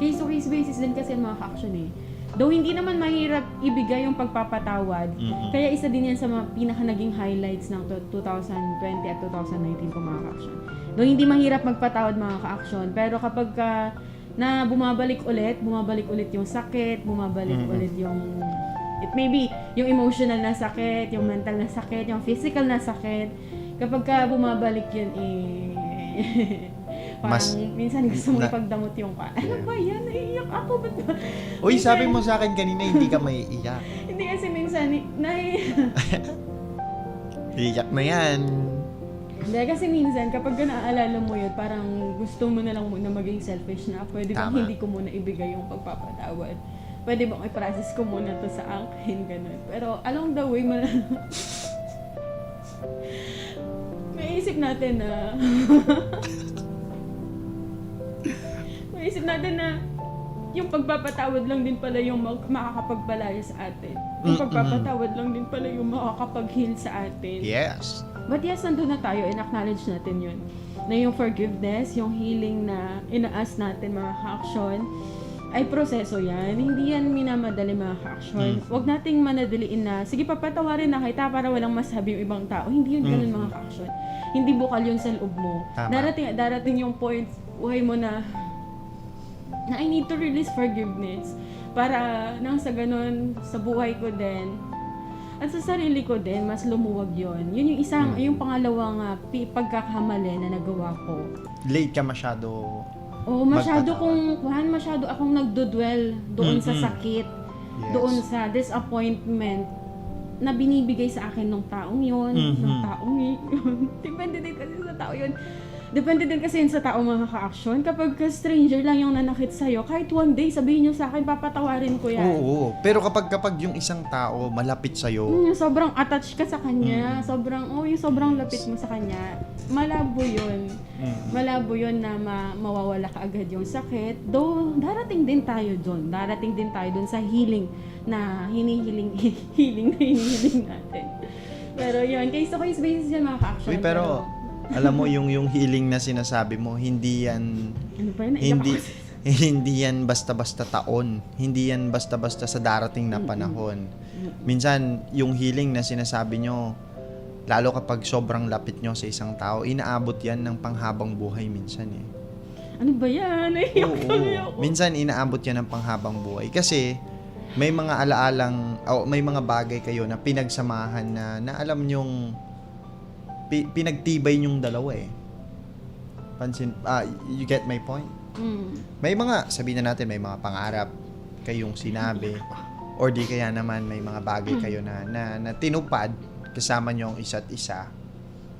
Case-to-case basis din kasi mga ka-action eh. Though hindi naman mahirap ibigay yung pagpapatawad, kaya isa din yan sa mga pinaka naging highlights ng 2020 at 2019 ko mga ka-action. Though hindi mahirap magpatawad mga ka-action, pero kapag na bumabalik ulit yung sakit, bumabalik ulit yung... It may be yung emotional na sakit, yung mental na sakit, yung physical na sakit. Kapag ka bumabalik yun, parang minsan gusto mo ipagdamot yung ano ba yan? Naiiyak ako. Ba't ba? Uy, sabi mo sa akin kanina hindi ka may iyak. Hindi kasi minsan, Iyak na yan. Hindi kasi minsan, kapag naaalala mo yun, parang gusto mo na lang muna maging selfish na. Pwede bang hindi ko muna ibigay yung pagpapatawad? Pwede bang i-process ko muna to sa akin, ganun. Pero along the way, may isip natin na yung pagpapatawad lang din pala yung makakapagpalaya sa atin. Yung pagpapatawad lang din pala yung makakapag-heal sa atin. Yes. But yes, nandun na tayo, in-acknowledge natin yun. Na yung forgiveness, yung healing na ina-ask natin mga ka-action, ay proseso yan. Hindi yan minamadali mga ka-action. Huwag nating manadaliin na, sige papatawarin na kita para walang masabi yung ibang tao. Hindi yun ganun mga ka-action. Hindi bukal yun sa loob mo. Tama. Darating yung point, buhay mo na na I need to release forgiveness para nang sa ganun sa buhay ko din at sa sarili ko din mas lumuwag yon. Yun yung isang yung pangalawang pagkakamali na nagawa ko. Late ka masyado. Oh, masyado akong nagdudwell doon sa sakit, Yes. doon sa disappointment na binibigay sa akin ng taong yun, ng taong yun. Depende din kasi sa tao yun. Depende din kasi yun sa tao mga ka-action. Kapag stranger lang yung nanakit sa'yo, kahit one day sabihin nyo sa akin, papatawarin ko yan. Oo. Pero kapag yung isang tao malapit sa'yo, Sobrang attached ka sa kanya. Yung sobrang lapit mo sa kanya. Malabo yun. Malabo yun na mawawala ka agad yung sakit. Though, darating din tayo doon. Darating din tayo doon sa healing na hinihiling natin. Pero yun, case-to-case basis yan mga ka-action. uy, pero alam mo yung healing na sinasabi mo, hindi yan ano ba yun? Naiyak ako. hindi yan basta-basta taon. Hindi yan basta-basta sa darating na panahon. Minsan, yung healing na sinasabi nyo, lalo kapag sobrang lapit nyo sa isang tao, inaabot yan ng panghabang buhay minsan eh. Ano ba yan? Naiyak tuloy ako. Minsan, inaabot yan ng panghabang buhay. Kasi, may mga alaalang, may mga bagay kayo na pinagsamahan na alam nyong pinagtibay nyong dalawa eh. You get my point? May mga, sabihin na natin, may mga pangarap kayong sinabi or di kaya naman may mga bagay kayo na tinupad kasama nyo ang isa't isa.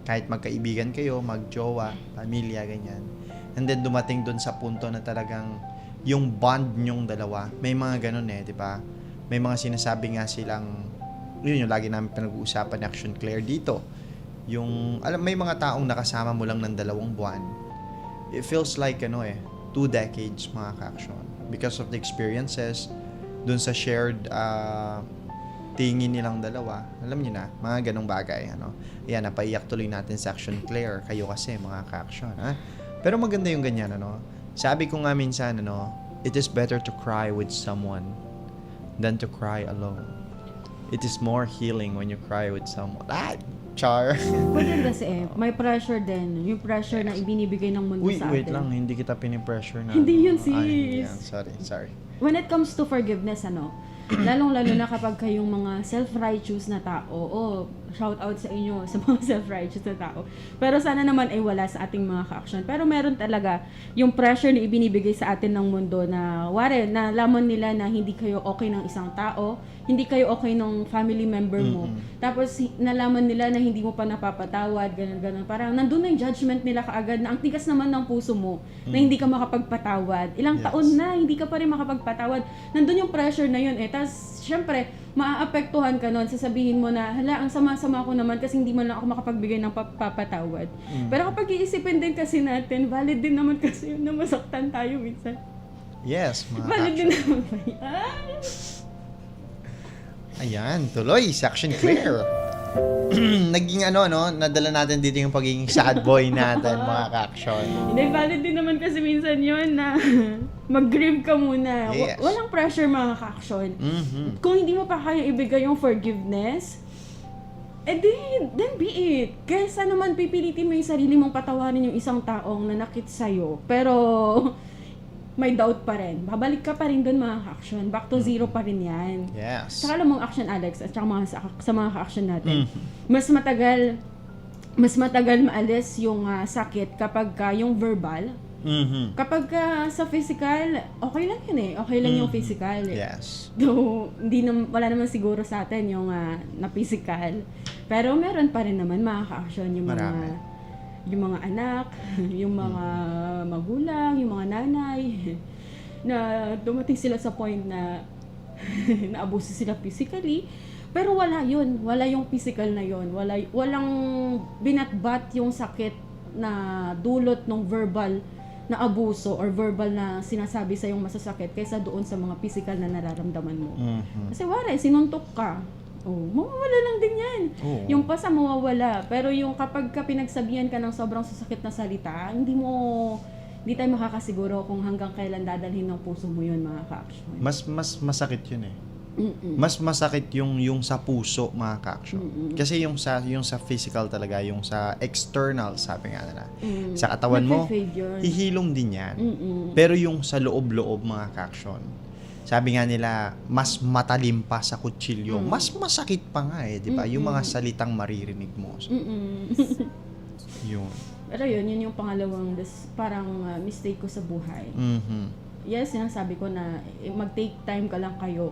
Kahit magkaibigan kayo, magjowa, pamilya, ganyan. And then dumating dun sa punto na talagang yung bond nyong dalawa, may mga ganun eh, di ba? May mga sinasabi nga silang, yun yung lagi namin pinag-uusapan ni Action Claire dito. Yung, may mga taong nakasama mo lang ng 2 buwan. It feels like, 2 decades mga ka-action. Because of the experiences, dun sa shared tingin nilang dalawa. Alam niyo na, mga ganong bagay. Ayan, napaiyak tuloy natin sa Action Claire. Kayo kasi, mga ka-action. Ha? Pero maganda yung ganyan, Sabi ko nga minsan, it is better to cry with someone than to cry alone. It is more healing when you cry with someone. Char. Pwede kasi may pressure din. Yung pressure na ibinibigay ng mundo sa atin. Wait lang, hindi kita pinipressure na. Hindi yun, sis. Hindi yan. Sorry. When it comes to forgiveness, lalong-lalo na kapag kayong mga self-righteous na tao, shout out sa inyo sa mga self-righteous na tao. Pero sana naman ay wala sa ating mga ka-action. Pero meron talaga yung pressure na ibinibigay sa atin ng mundo na nalaman nila na hindi kayo okay ng isang tao, hindi kayo okay ng family member mo. Tapos nalaman nila na hindi mo pa napapatawad, ganun. Parang nandun na yung judgment nila kaagad na ang tigas naman ng puso mo na hindi ka makapagpatawad. Ilang taon na, hindi ka pa rin makapagpatawad. Nandun yung pressure na yun eh. Tapos, syempre, maaapektuhan ka nun. Sasabihin mo na, ang sama-sama ko naman kasi hindi man lang ako makapagbigay ng papatawad. Pero kapag iisipin din kasi natin, valid din naman kasi yun na masaktan tayo minsan. Yes, mga Valid din naman ba yan? Ayan, tuloy, Action Claire. Naging nadala natin dito yung pagiging sad boy natin, mga ka-action. Hindi, valid din naman kasi minsan yun na mag-grieve ka muna. Yes. Walang pressure mga ka-action. Kung hindi mo pa kaya ibigay yung forgiveness, then be it. Kaysa naman pipilitin mo yung sarili mong patawarin yung isang taong nanakit sa'yo. Pero may doubt pa rin. Babalik ka pa rin doon mga ka-action. Back to zero pa rin yan. Yes. Saka alam mong action, Alex, at saka sa mga ka-action natin, mas matagal maalis yung sakit kapag yung verbal. Kapag sa physical, okay lang yun eh. Okay lang yung physical. Yes. Though, wala naman siguro sa atin yung na physical. Pero meron pa rin naman mga ka-action yung mga anak, yung mga magulang, yung mga nanay na dumating sila sa point na naabuso sila physically. Pero wala yun. Wala yung physical na yun. Walang binatbat yung sakit na dulot ng verbal na abuso or verbal na sinasabi sa yung masasakit kaysa doon sa mga physical na nararamdaman mo. Kasi sinuntok ka. Mawawala lang din yan. Yung pasa mawawala. Pero yung kapag pinagsabihan ka ng sobrang sasakit na salita, hindi tayo makakasiguro kung hanggang kailan dadalhin ng puso mo yun, mga ka-action. Mas masakit yun eh. Mas masakit yung sa puso, mga ka-action. Kasi yung sa physical talaga, yung sa external, sabi nga nila. Sa katawan mo, Nagfe-fade yun. hihilom din yan. Pero yung sa loob-loob, mga ka-action, sabi nga nila, mas matalim pa sa kutsilyo. Mas masakit pa nga di ba? Yung mga salitang maririnig mo. So, yun. Pero yun yung pangalawang parang mistake ko sa buhay. Yes, sinasabi ko na mag-take time ka lang kayo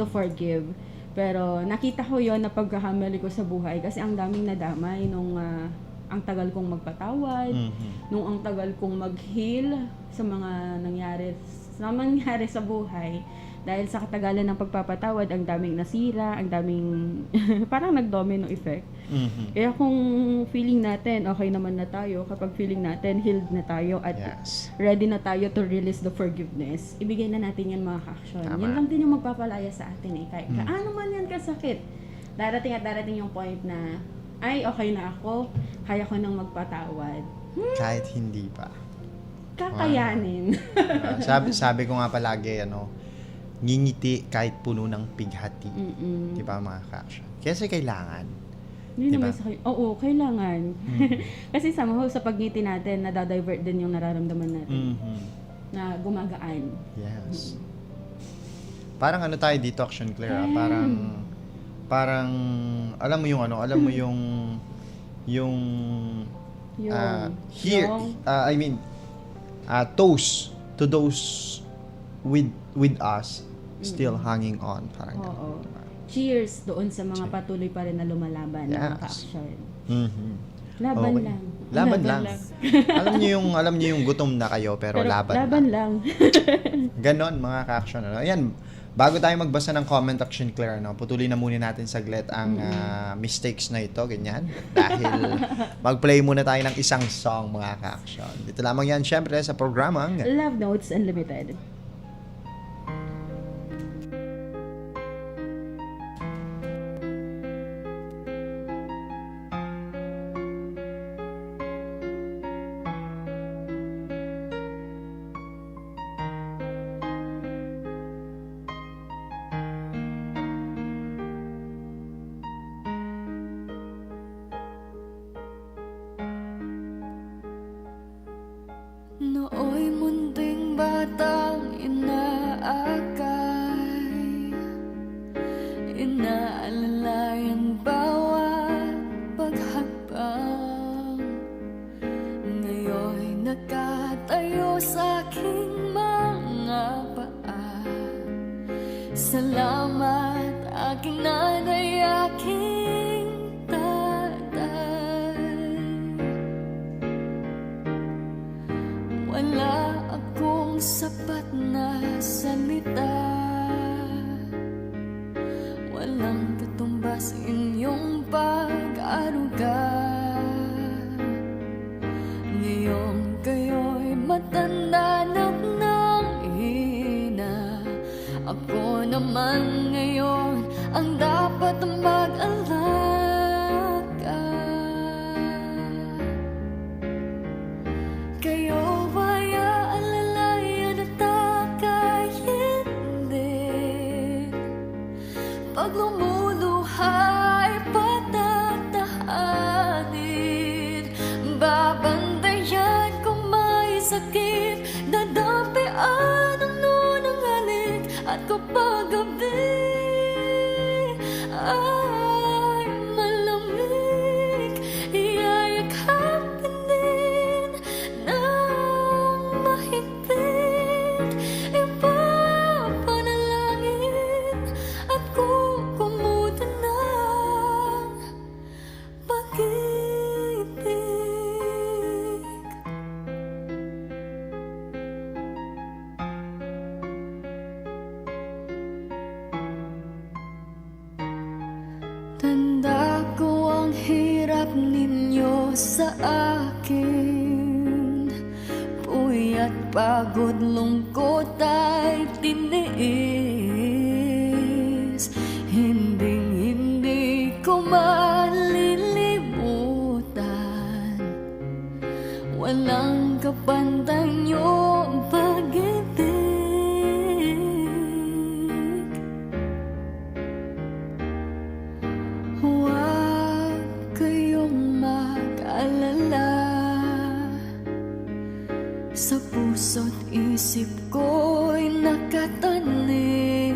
to forgive. Pero nakita ko yon na pagkakamali ko sa buhay kasi ang daming nadamay nung ang tagal kong magpatawad, nung ang tagal kong mag-heal sa mga nangyari sa buhay. Dahil sa katagalan ng pagpapatawad, ang daming nasira, ang daming parang nag-domino effect. Kaya kung feeling natin okay naman na tayo, kapag feeling natin healed na tayo at ready na tayo to release the forgiveness, ibigay na natin yan, mga ka-action. Yan lang din yung magpapalaya sa atin kahit kaano man yan kasakit. Darating yung point na ay okay na ako, kaya ko nang magpatawad. Kahit hindi pa. Kakayanin. Sabi ko nga palagi, ngingiti kahit puno ng pighati. Di ba, mga ka-action? Kasi kailangan. Hindi diba? naman oo, kailangan. Kasi somehow sa pagngiti natin, nadadivert din yung nararamdaman natin. Na gumagaan. Yes. Parang tayo dito, Action Claire, parang, alam mo yung here, toast to those with us still hanging on, parang Oo. Cheers doon sa mga patuloy pa rin na lumalaban ng mga ka-action. Laban Okay. lang. Laban lang. alam niyo yung gutom na kayo pero laban lang. Ganon, mga ka-action. Ayan, bago tayo magbasa ng comment, Action Claire, putulin na muna natin saglit ang mistakes na ito, ganyan. Dahil mag-play muna tayo ng isang song, mga ka-action. Dito lamang yan, syempre, sa programang Love Notes Unlimited. Nooy munting batang inaakay, inaalalayan bawat paghakbang. Ngayon'y nakatayo sa aking mga paa. Salamat aking nanay, aking tatay. Wala akong sapat na salita, walang katumbas inyong pag-aruga. Ngayong kayo'y matanda na ng hina, ako naman ngayon ang dapat mag-alaga. Kayo ba'y aalalayan at aka'y hindi? Pag lumuluha ay patatahanin, babantayan kung may sakit, dadampian ang nunang halik. At kapag gabi ay malamig, iyayakapin din ng mahigpit. Ipapanalangin at kukumutan ng pag-ibig. Tanda ko ang hirap ninyo sa akin, puyat, pagod, lungkot ay tiniis. Hindi ko malilimutan, walang kapantay niyong pag-ibig. isip ko'y nakatanim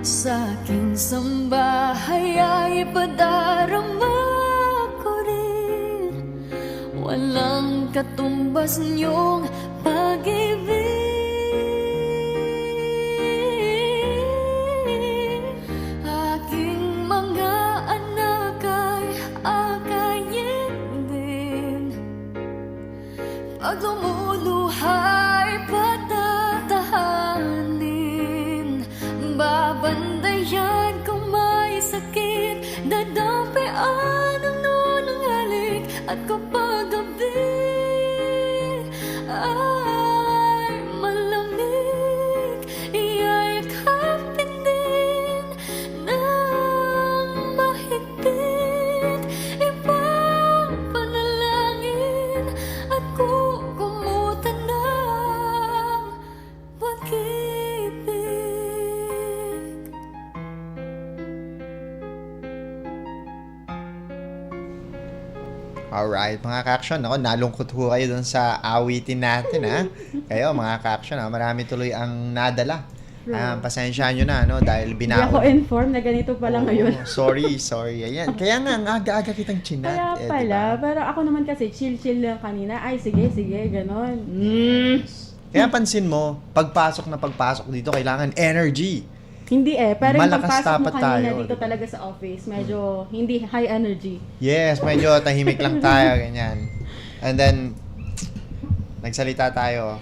sa aking sambahay ay padarama ko rin. Walang katumbas niyong pag-ibig. Aking mga anak ay akayin din. Pag lumuluhay, patatahanin. Babandayan kung may sakit, dadampian ang nunangalik. At kapag gabi ay malamig, iyayakapin din ng mahigpit. Ipapanalangin at kukumutan ng pag-ibig. Alright, mga ka-action. Ako, nalungkot ho kayo dun sa awitin natin, ha? Kayo, mga ka-action, ha? Marami tuloy ang nadala. Pasensyaan nyo na, no? Dahil Hindi ako binaon. informed na ganito pala ngayon. Sorry. Ayan. Kaya nga, ang aga-aga kitang chinat. Kaya pala, pero ako naman kasi chill-chill lang kanina. Ay, sige, ganon. Kaya pansin mo, pagpasok dito, kailangan energy. Hindi pero yung Malakas pagpasok mo dapat kanina tayo, dito diba? talaga sa office, medyo hindi high energy. Yes, medyo tahimik lang tayo, ganyan. And then, nagsalita tayo.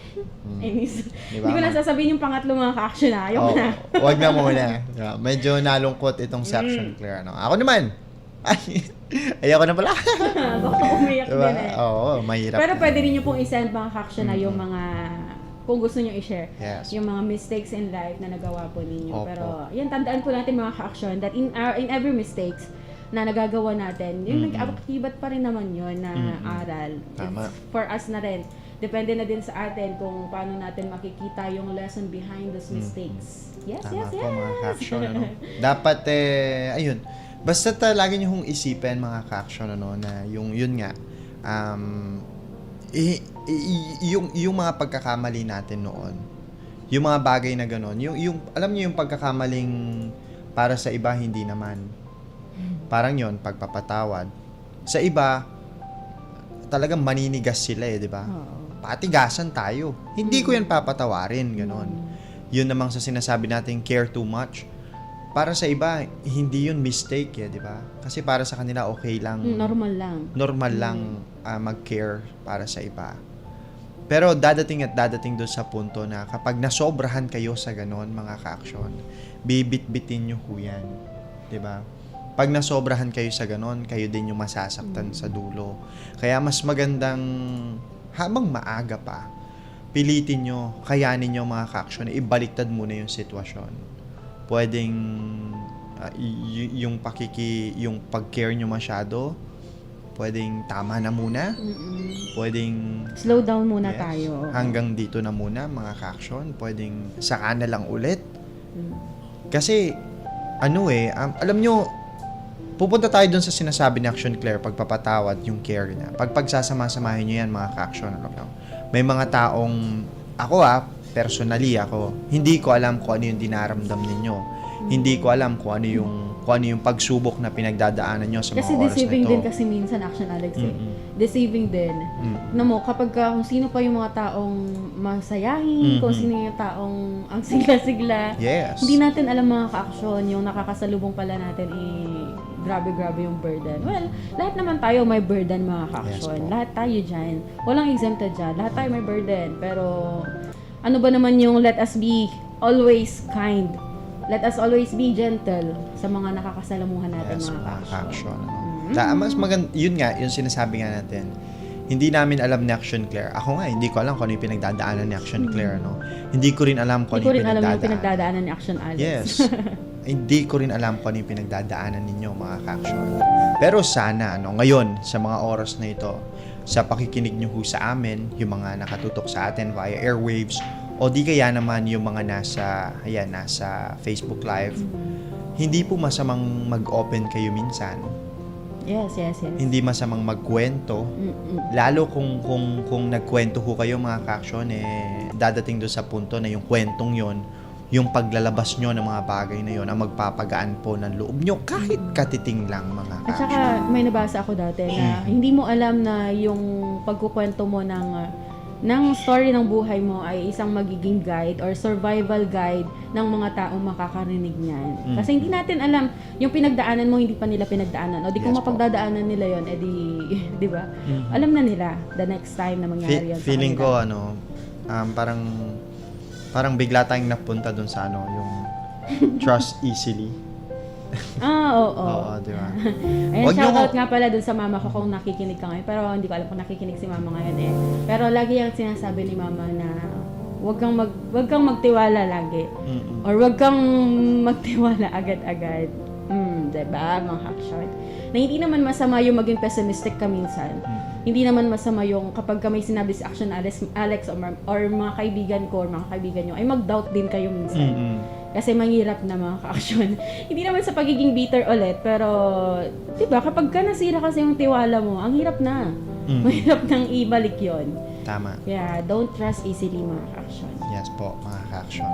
Inis. Diba, Hindi ko na ma? sasabihin yung pangatlo mga ka-action na. Ayoko na. Wag na muna. Yeah, medyo nalungkot itong section, Claire. No? Ako naman. Ayoko na pala. Baka umiyak Diba? din eh. Oo, mahirap. Pero pwede rin nyo pong isend mga ka-action na yung mga, kung gusto nyo i-share, Yes. yung mga mistakes in life na nagawa po ninyo. Opo. Pero yan, tandaan po natin mga ka-action that in every mistakes na nagagawa natin, yung nag-akibat pa rin naman yun na aral. Tama. It's for us na rin. Depende na din sa atin kung paano natin makikita yung lesson behind those mistakes. Yes, Tama yes, po, yes. mga ka-action. Ano? Dapat, ayun. Basta lagi nyo hong isipin, mga ka-action, ano, na yun nga, yung mga pagkakamali natin noon, yung mga bagay na gano'n, alam niyo yung pagkakamaling para sa iba, hindi naman. Parang yon pagpapatawad. Sa iba, talagang maninigas sila di ba? Patigasan tayo. Hindi ko yan papatawarin, gano'n. Yun namang sa sinasabi natin, care too much. Para sa iba, hindi yun mistake, di ba? Kasi para sa kanila, okay lang. Normal lang. Normal lang mag-care para sa iba. Pero dadating doon sa punto na kapag nasobrahan kayo sa ganon, mga ka-action, bibit-bitin nyo ho yan. Diba? Pag nasobrahan kayo sa ganon, kayo din yung masasaktan sa dulo. Kaya mas magandang, habang maaga pa, pilitin nyo, kayanin nyo mga ka-action, ibaliktad muna yung sitwasyon. Pwedeng yung pag-care nyo masyado, pwedeng tama na muna. Pwedeng Slow down muna yes, tayo. hanggang dito na muna, mga ka-action. Pwedeng saka na lang ulit. Kasi alam nyo, pupunta tayo dun sa sinasabi ni Action Claire, pagpapatawad, yung care na. Pag pagsasama-samahin nyo yan, mga ka-action, may mga taong, personally hindi ko alam kung ano yung dinaramdam ninyo. Hindi ko alam kung ano yung pagsubok na pinagdadaanan nyo sa mga Kasi oras na deceiving ito. din kasi minsan, Action Alex Deceiving din. Kung sino pa yung mga taong masayahin, kung sino yung taong ang sigla-sigla. Yes. Hindi natin alam mga ka-action, yung nakakasalubong pala natin grabe yung burden. Well, lahat naman tayo may burden mga ka-action. Yes, po. Lahat tayo dyan. Walang exempted dyan. Lahat tayo may burden. Pero ano ba naman yung let us be always kind. Let us always be gentle sa mga nakakasalamuhan natin, Yes, mga mga ka-action. ka-action. Mas yun nga, yung sinasabi nga natin, hindi namin alam ni Action Claire. Ako nga, hindi ko alam kung ano yung pinagdadaanan ni Action Claire, no? Hindi ko rin alam kung Hindi ano ko yung rin alam yung pinagdadaanan. pinagdadaanan ni Action Alex. Yes. Hindi ko rin alam kung ano yung pinagdadaanan ninyo, mga ka-action. Pero sana, ngayon, sa mga oras na ito, sa pakikinig nyo sa amin, yung mga nakatutok sa atin via airwaves, o di kaya naman yung mga nasa Facebook Live, hindi po masamang mag-open kayo minsan Yes. Hindi masamang magkwento. Lalo kung nagkwento ho kayo mga ka-action, dadating doon sa punto na yung kwentong yon, yung paglalabas nyo ng mga bagay na yon ang magpapagaan po ng loob nyo kahit katiting lang mga At saka ka-action. may nabasa ako dati na hindi mo alam na yung pagkukwento mo ng story ng buhay mo ay isang magiging guide or survival guide ng mga taong makakarinig niyan. Kasi hindi natin alam, yung pinagdaanan mo hindi pa nila pinagdaanan. O di kung Yes po. mapagdadaanan nila yon, edi, di ba? Alam na nila the next time na mangyari yan sa Feeling kanila. ko parang bigla tayong napunta doon sa yung trust easily. Oo. Oo, di ba? Ayan, Wag niyo shoutout ko- nga pala dun sa mama ko kung nakikinig ka ngayon. Pero hindi ko alam kung nakikinig si mama ngayon Pero lagi yung sinasabi ni mama na wag kang magtiwala lagi. Or wag kang magtiwala agad-agad. Diba, mga action? Na hindi naman masama yung maging pessimistic ka minsan. Hindi naman masama yung kapag ka may sinabi si Action Alex or mga kaibigan ko or mga kaibigan nyo, ay mag-doubt din kayo minsan. Kasi manghirap na mga ka-action. Hindi naman sa pagiging bitter ulit, pero, diba, kapag ka nasira kasi yung tiwala mo, ang hirap na. Mahirap nang ibalik yon. Tama. Kaya, don't trust easily mga ka-action. Yes po, mga ka-action.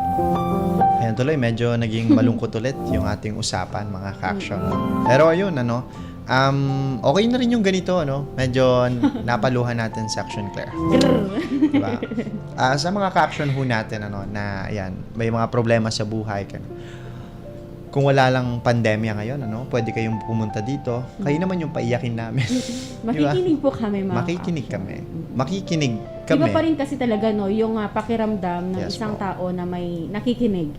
Ayan tuloy, medyo naging malungkot ulit yung ating usapan, mga ka-action. Pero ayun, okay na rin yung ganito, Medyo napaluhan natin sa Action Claire. Diba? Sa mga ka-action ho natin, na ayan, may mga problema sa buhay. Kung wala lang pandemya ngayon, pwede kayong pumunta dito. Kayo naman yung paiyakin namin. Makikinig po kami mga Makikinig ka-action. kami. Makikinig kami. Iba pa rin kasi talaga, yung pakiramdam ng Yes isang po. tao na may nakikinig.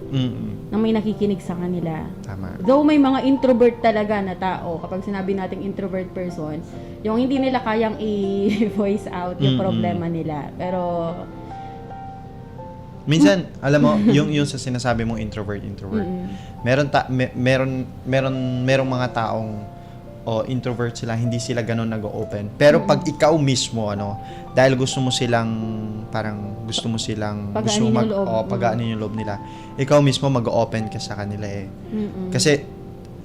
Na may nakikinig sa kanila. Tama. Though may mga introvert talaga na tao, kapag sinabi nating introvert person, yung hindi nila kayang i-voice out yung problema nila. Pero, Minsan, alam mo, yung sa sinasabi mong introvert. Merong mga taong introvert sila, hindi sila ganun nag-open. Pero pag ikaw mismo, dahil gusto mo silang Pagaanin yung loob. pagaanin yung loob nila, ikaw mismo mag-open ka sa kanila Kasi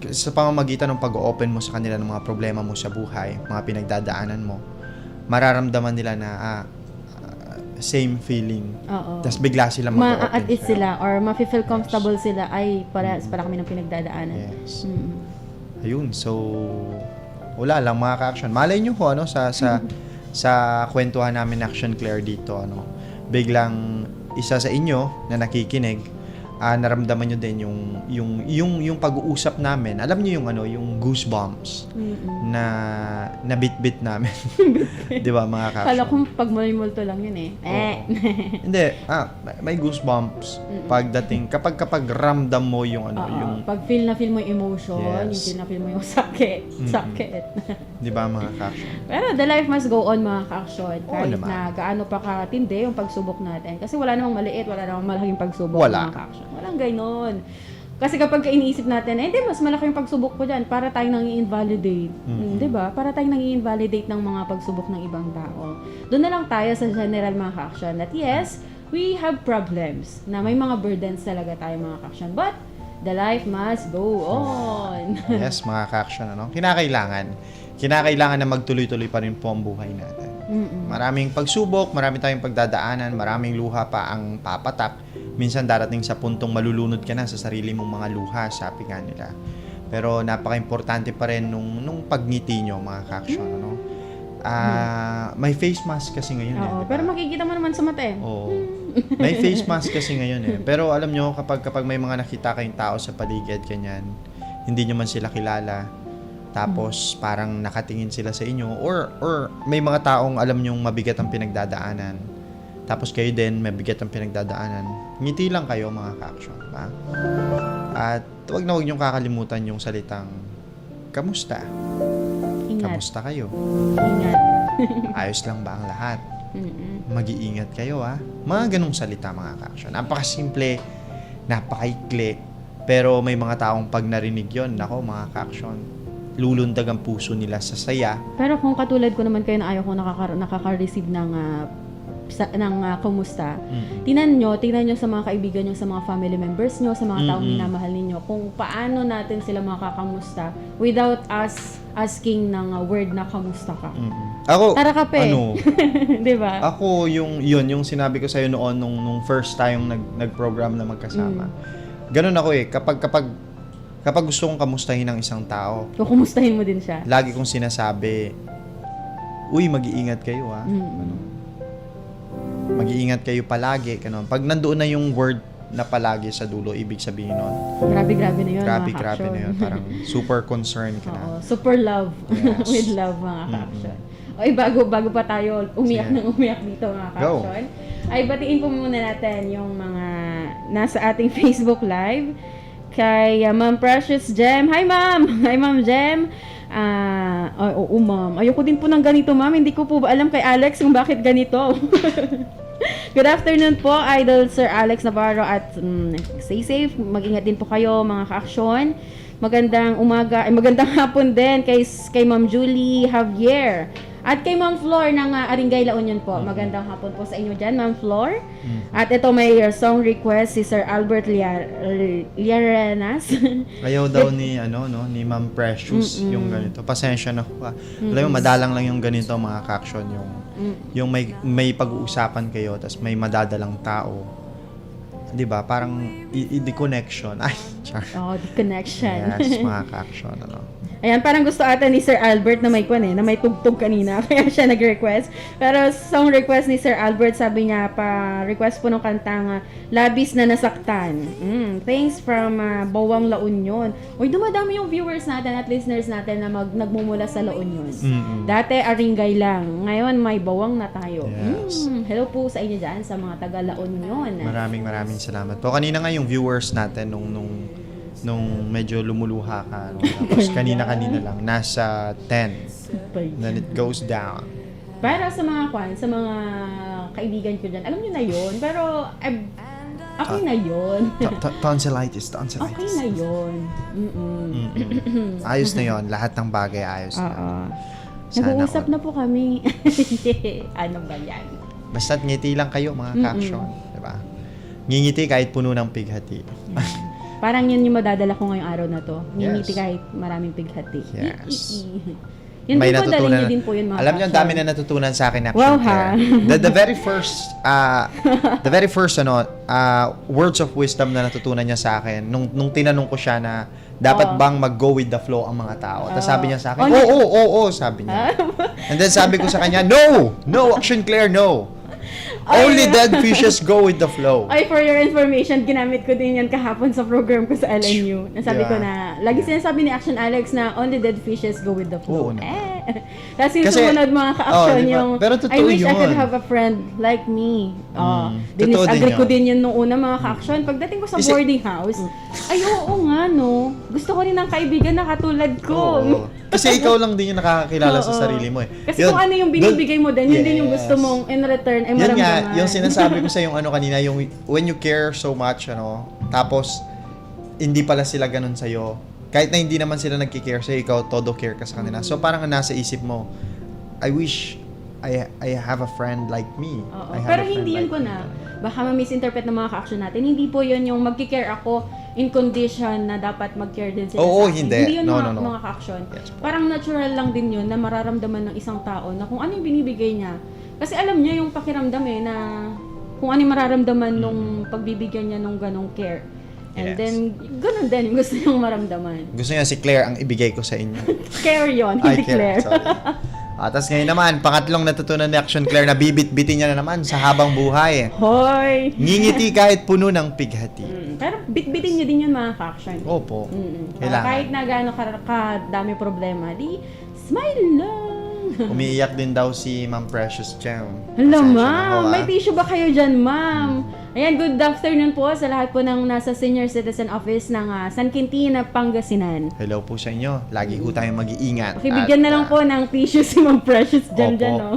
sa pamamagitan ng pag-open mo sa kanila ng mga problema mo sa buhay, mga pinagdadaanan mo, mararamdaman nila na same feeling. oo. Tapos bigla sila mag-open. Ma-at ease sila or ma-feel comfortable sila ay para kami ng pinagdadaanan. Yes. Ayun, so wala lang mga ka-action. Malay nyo ho, sa kwentuhan namin Action Claire dito, biglang isa sa inyo na nakikinig, naramdaman nyo din yung pag-uusap namin. Alam nyo yung goosebumps na nabit-bit namin. Di ba mga ka-action? Kala kong pag multo lang yun Hindi, may goosebumps pagdating kapag ramdam mo yung pag feel mo yung emotion, Yes. yung feel na feel mo yung sakit. di ba mga ka-action? Pero the life must go on mga ka-action. Oo Kahit naman. na gaano pa katindi yung pagsubok natin. Kasi wala namang maliit, wala namang malaking pagsubok Wala. mga ka-action. Walang gaynon. Kasi kapag iniisip natin, hindi, mas malaki yung pagsubok ko dyan para tayo nang i-invalidate. Di ba? Para tayo nang i-invalidate ng mga pagsubok ng ibang tao. Doon na lang tayo sa general mga ka-action that yes, we have problems. Na may mga burdens talaga tayo mga ka-action. But, the life must go on. Yes, mga ka-action, Kinakailangan na magtuloy-tuloy pa rin po ang buhay natin. Maraming pagsubok, marami tayong pagdadaanan, maraming luha pa ang papatak. Minsan darating sa puntong malulunod ka na sa sarili mong mga luha, sabi nga nila. Pero napaka-importante pa rin nung pagngiti nyo, mga ka-action, may face mask kasi ngayon Oo, diba? pero makikita mo naman sa mata Oo. May face mask kasi ngayon Pero alam nyo, kapag may mga nakita kayong tao sa paligid, ganyan, hindi nyo man sila kilala, tapos parang nakatingin sila sa inyo, or may mga taong alam nyong mabigat ang pinagdadaanan, tapos kayo din mabigat ang pinagdadaanan, ngiti lang kayo mga ka-action, ba? At huwag nyong kakalimutan yung salitang, kamusta? Ingat. Kamusta kayo? Ingat. Ayos lang ba ang lahat? Mag-iingat kayo Mga ganong salita mga ka-action. Napakasimple, napakaikli, pero may mga taong pag narinig yon, nako mga ka-action, lulundag ang puso nila sa saya. Pero kung katulad ko naman kayo na ayaw ko nakaka-receive ng kumusta. Tingnan nyo sa mga kaibigan nyo, sa mga family members nyo, sa mga taong minamahal ninyo, kung paano natin sila makakamusta without us asking ng word na kamusta ka. Ako, Tara kape. ano, 'Di ba? ako yung sinabi ko sa'yo noon nung first tayong nag-program na magkasama. Ganun ako eh, kapag gusto kong kamustahin ng isang tao, Kukumustahin mo din siya. lagi kong sinasabi, uy, mag-iingat kayo ha. Ano, mag-iingat kayo palagi. Ganun. Pag nandoon na yung word na palagi sa dulo, ibig sabihin nun, Grabe na 'yun. grabe mga na ka-action. yun. Parang super concerned ka na. Oo, super love. Yes. With love, mga ka-action. Oy, bago pa tayo umiyak Sige. ng umiyak dito, mga Go. ka-action, ay batiin po muna natin yung mga nasa ating Facebook Live. Kay Ma'am Precious Gem. Hi, Ma'am! Hi, Ma'am Gem. Oo, Ma'am. Ayoko din po ng ganito, Ma'am. Hindi ko po ba alam kay Alex kung bakit ganito. Good afternoon po, Idol Sir Alex Navarro, at stay safe. Mag-ingat din po kayo, mga ka-aksyon. Magandang umaga, magandang hapon din kay Ma'am Julie Javier. At kay Ma'am Flor ng Aringay, La Union po. Magandang hapon po sa inyo dyan, Ma'am Flor. At ito may song request si Sir Albert Liarenas. Ayaw daw ni Ma'am Precious yung ganito. Pasensya na po. Alam mo, madalang lang yung ganito mga ka-action, yung may pag-uusapan kayo tapos may madadalang tao. 'Di ba? Parang the connection. Ay, char. Oh, the connection. Yes, mga ka-action, Ayan, parang gusto ata ni Sir Albert na may na may tugtog kanina, kaya siya nag-request. Pero song request ni Sir Albert, sabi niya, request po ng kantang Labis na Nasaktan. Thanks from Bawang La Union. Uy, dumadami yung viewers natin at listeners natin na nagmumula sa La Union. Dati Aringay lang, ngayon may Bawang na tayo. Yes. Hello po sa inyo dyan, sa mga taga La Union. Maraming salamat po. Kanina nga yung viewers natin nung medyo lumuluha ka. Tapos kanina lang, nasa 10. Then it goes down. Para sa mga sa mga kaibigan ko dyan, alam nyo na yun, pero okay na yun. Tonsillitis. Okay na yun. Ayos na yun. Lahat ng bagay ayos na. Oo. Sana Nag-uusap all. na po kami. Ano ba yan? Basta't ngiti lang kayo, mga ka-action. Diba? Ngingiti kahit puno ng pighati. Parang yun yung madadala ko ngayong araw na to. Ngingiti Yes. kahit maraming pighati. Yes. Yun din po, dali nyo din po yun, mga Alam niyo, ang dami ka-action. na natutunan sa akin, Action Wow, Claire. ha? The very first words of wisdom na natutunan niya sa akin nung tinanong ko siya na dapat bang mag-go with the flow ang mga tao. Tapos sabi niya sa akin, oo, sabi niya. And then sabi ko sa kanya, no, Action Claire, no. Only dead fishes go with the flow. Ay, for your information, ginamit ko din yan kahapon sa program ko sa LNU. Nasabi Diba? ko na, lagi sinasabi ni Action Alex na only dead fishes go with the flow. Oo naman. Tapos yung Kasi- sumunod mga ka-action diba? yung, Pero totoo I wish I could yun. have a friend like me. Totoo din Dinis-agree ko yun. din yun nung una mga ka-action. Pagdating ko sa Kasi- boarding house, ay oo nga no, gusto ko rin ng kaibigan na katulad ko. Oo. Kasi ikaw lang din yung nakakakilala sa Oo. sarili mo eh. Kasi kung ano yung binibigay mo din, yun din yung Yes. gusto mong in return ay Yun maramdaman. nga, yung sinasabi ko sa yung kanina, yung when you care so much, tapos hindi pala sila ganun sa'yo. Kahit na hindi naman sila nagki-care sa'yo, ikaw todo care ka sa kanila. So parang nasa isip mo, I wish I have a friend like me. Oo. I have Pero a friend hindi yun like ko me. na. Baka ma-misinterpret ng mga ka-action natin. Hindi po yun yung magki-care ako in condition na dapat mag-care din sila Oo, sa akin. hindi. Hindi yun No, mga, no. mga ka-action. Yes po. Parang natural lang din yun na mararamdaman ng isang tao na kung ano yung binibigay niya. Kasi alam niya yung pakiramdam na kung ano yung mararamdaman nung pagbibigyan niya nung ganong care. And Yes. then, ganun din yung gusto niyang maramdaman. Gusto niya si Claire ang ibigay ko sa inyo. Care yun, hindi Claire. Sorry. Tapos ngayon naman, pangatlong natutunan ni Action Claire na bibit-bitin niya na naman sa habang buhay. Hoy! Ngingiti kahit puno ng pighati. Pero bit-bitin niyo din yun mga ka-action. Opo. Mm-mm. Kailangan. Kahit na gaano kadami problema, di smile lang. Umiiyak din daw si Ma'am Precious Gem. Hello, Pasensya na ma'am. ho, May tissue ba kayo dyan, ma'am? Ayan, good afternoon po sa lahat po ng nasa Senior Citizen Office ng San Quintin, Pangasinan. Hello po sa inyo. Lagi po tayong mag-iingat. Pakibigyan na lang po ng tissue si Ma'am Precious dyan Opo. dyan, no?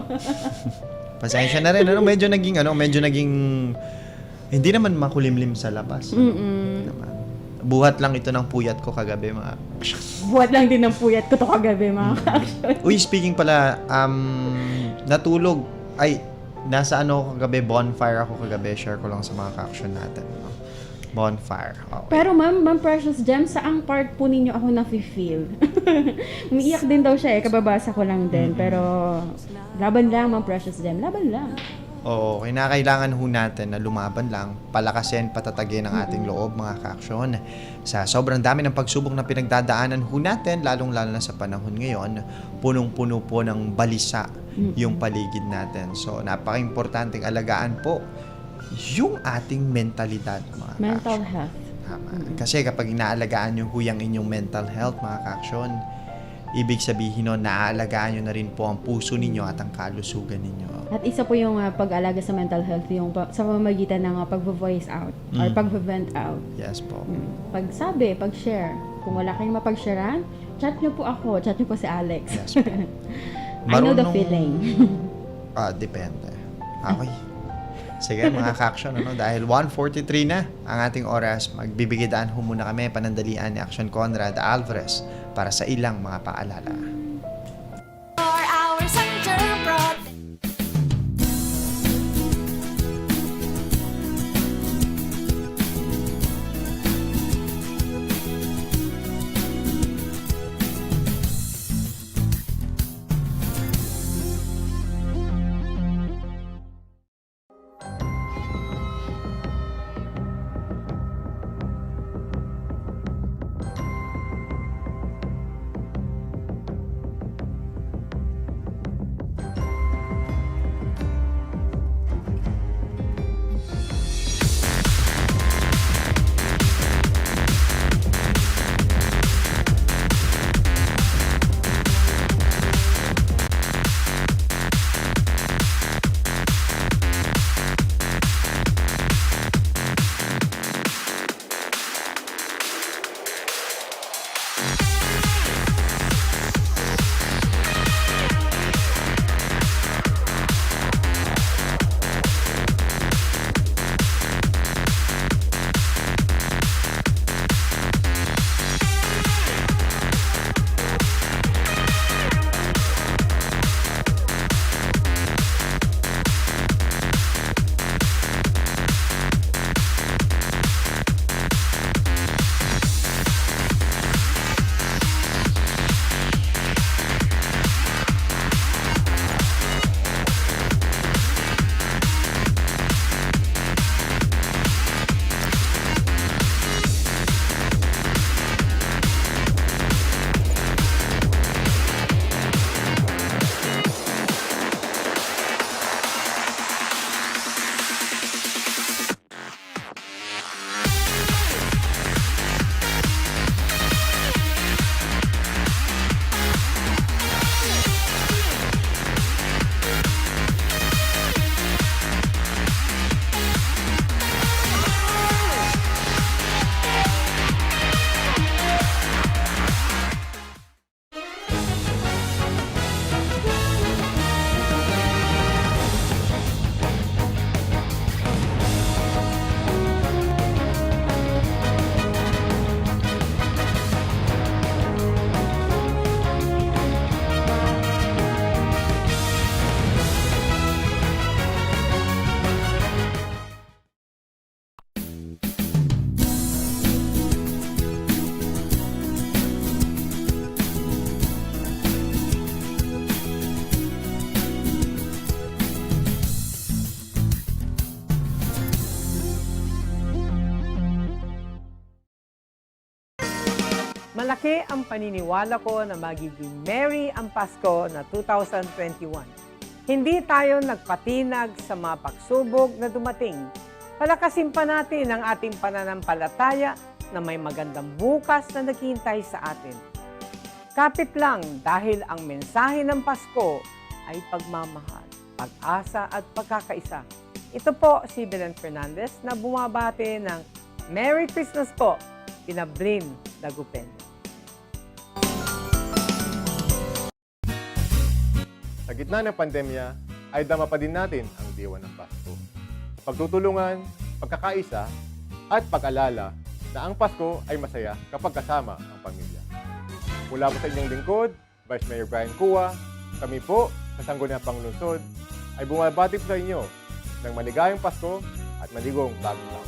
Pasensya na rin. Medyo naging hindi naman makulimlim sa labas. Naman. Buhat lang ito ng puyat ko kagabi, mga. Buhat lang din ng puyat ko to kagabi, mga ka-action. Uy, speaking pala, Nasa ano ako kagabi, bonfire ako kagabi. Share ko lang sa mga ka-action natin. No? Bonfire. Okay. Pero ma'am Precious Gem, saang part po ninyo ako nafe-feel? Umiiyak din daw siya kababasa ko lang din. Pero laban lang Ma'am Precious Gem, laban lang. Oo, kinakailangan ho natin na lumaban lang, palakasin, patatagin ang ating loob, mga ka-aksyon. Sa sobrang dami ng pagsubok na pinagdadaanan ho natin, lalong-lalo na sa panahon ngayon, punong-puno po ng balisa yung paligid natin. So, napaka-importanting alagaan po yung ating mentalidad, mga Mental ka-aksyon. health. Tama. Kasi kapag inaalagaan nyo ho yung inyong mental health, mga ka-aksyon, ibig sabihin nun, naaalagaan nyo na rin po ang puso ninyo at ang kalusugan ninyo. At isa po yung pag-alaga sa mental health, yung sa pamamagitan ng pag-voice out or pag-vent out. Yes po. Pagsabi, pag-share. Kung wala kayong mapag-sharean, chat nyo po ako, chat nyo po si Alex. Yes po. I know the feeling. Depende. Okay. Sige mga ka-action, dahil 1:43 na ang ating oras, magbibigidaan ho muna kami panandalian ni Action Conrad Alvarez para sa ilang mga paalala. For our center prod. Malaki ang paniniwala ko na magiging merry ang Pasko na 2021. Hindi tayo nagpatinag sa mga pagsubok na dumating. Palakasin pa natin ang ating pananampalataya na may magandang bukas na naghihintay sa atin. Kapit lang dahil ang mensahe ng Pasko ay pagmamahal, pag-asa at pagkakaisa. Ito po si Belen Fernandez na bumabati ng Merry Christmas po, Pinablin Dagupen. Sa gitna ng pandemya, ay dama pa din natin ang diwa ng Pasko. Pagtutulungan, pagkakaisa, at pag-alala na ang Pasko ay masaya kapag kasama ang pamilya. Mula po sa inyong lingkod, Vice Mayor Brian Cua, kami po sa Sangguniang Panglungsod, ay bumabati sa inyo ng maligayang Pasko at maligong bagong taon.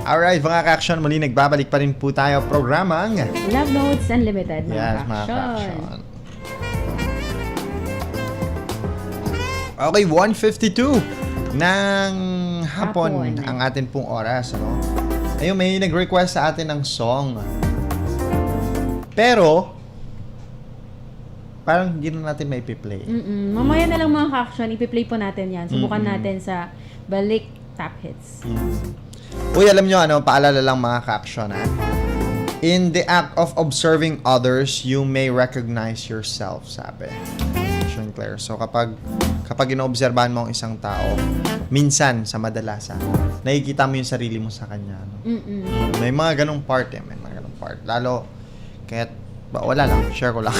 Alright, mga ka-action, muli nagbabalik pa rin po tayo programang Love Notes Unlimited, Yes, mga mga ka-action. ka-action. Okay, 1:52 ng hapon ang atin pong oras, ano? Ayun, may nag-request sa atin ng song. Pero parang hindi na natin may play. Mamaya na lang mga ka-action, ipi-play po natin yan. Subukan natin sa Balik Top Hits. Uy, alam nyo, ano, paalala lang mga ka-action, ha? In the act of observing others, you may recognize yourself, sabi. ka-action, Claire. So, kapag inoobserbahan mo ang isang tao, minsan, sa madalasan, nakikita mo yung sarili mo sa kanya. No? May mga ganong part may mga ganong part. Lalo, kahit, wala lang, share ko lang.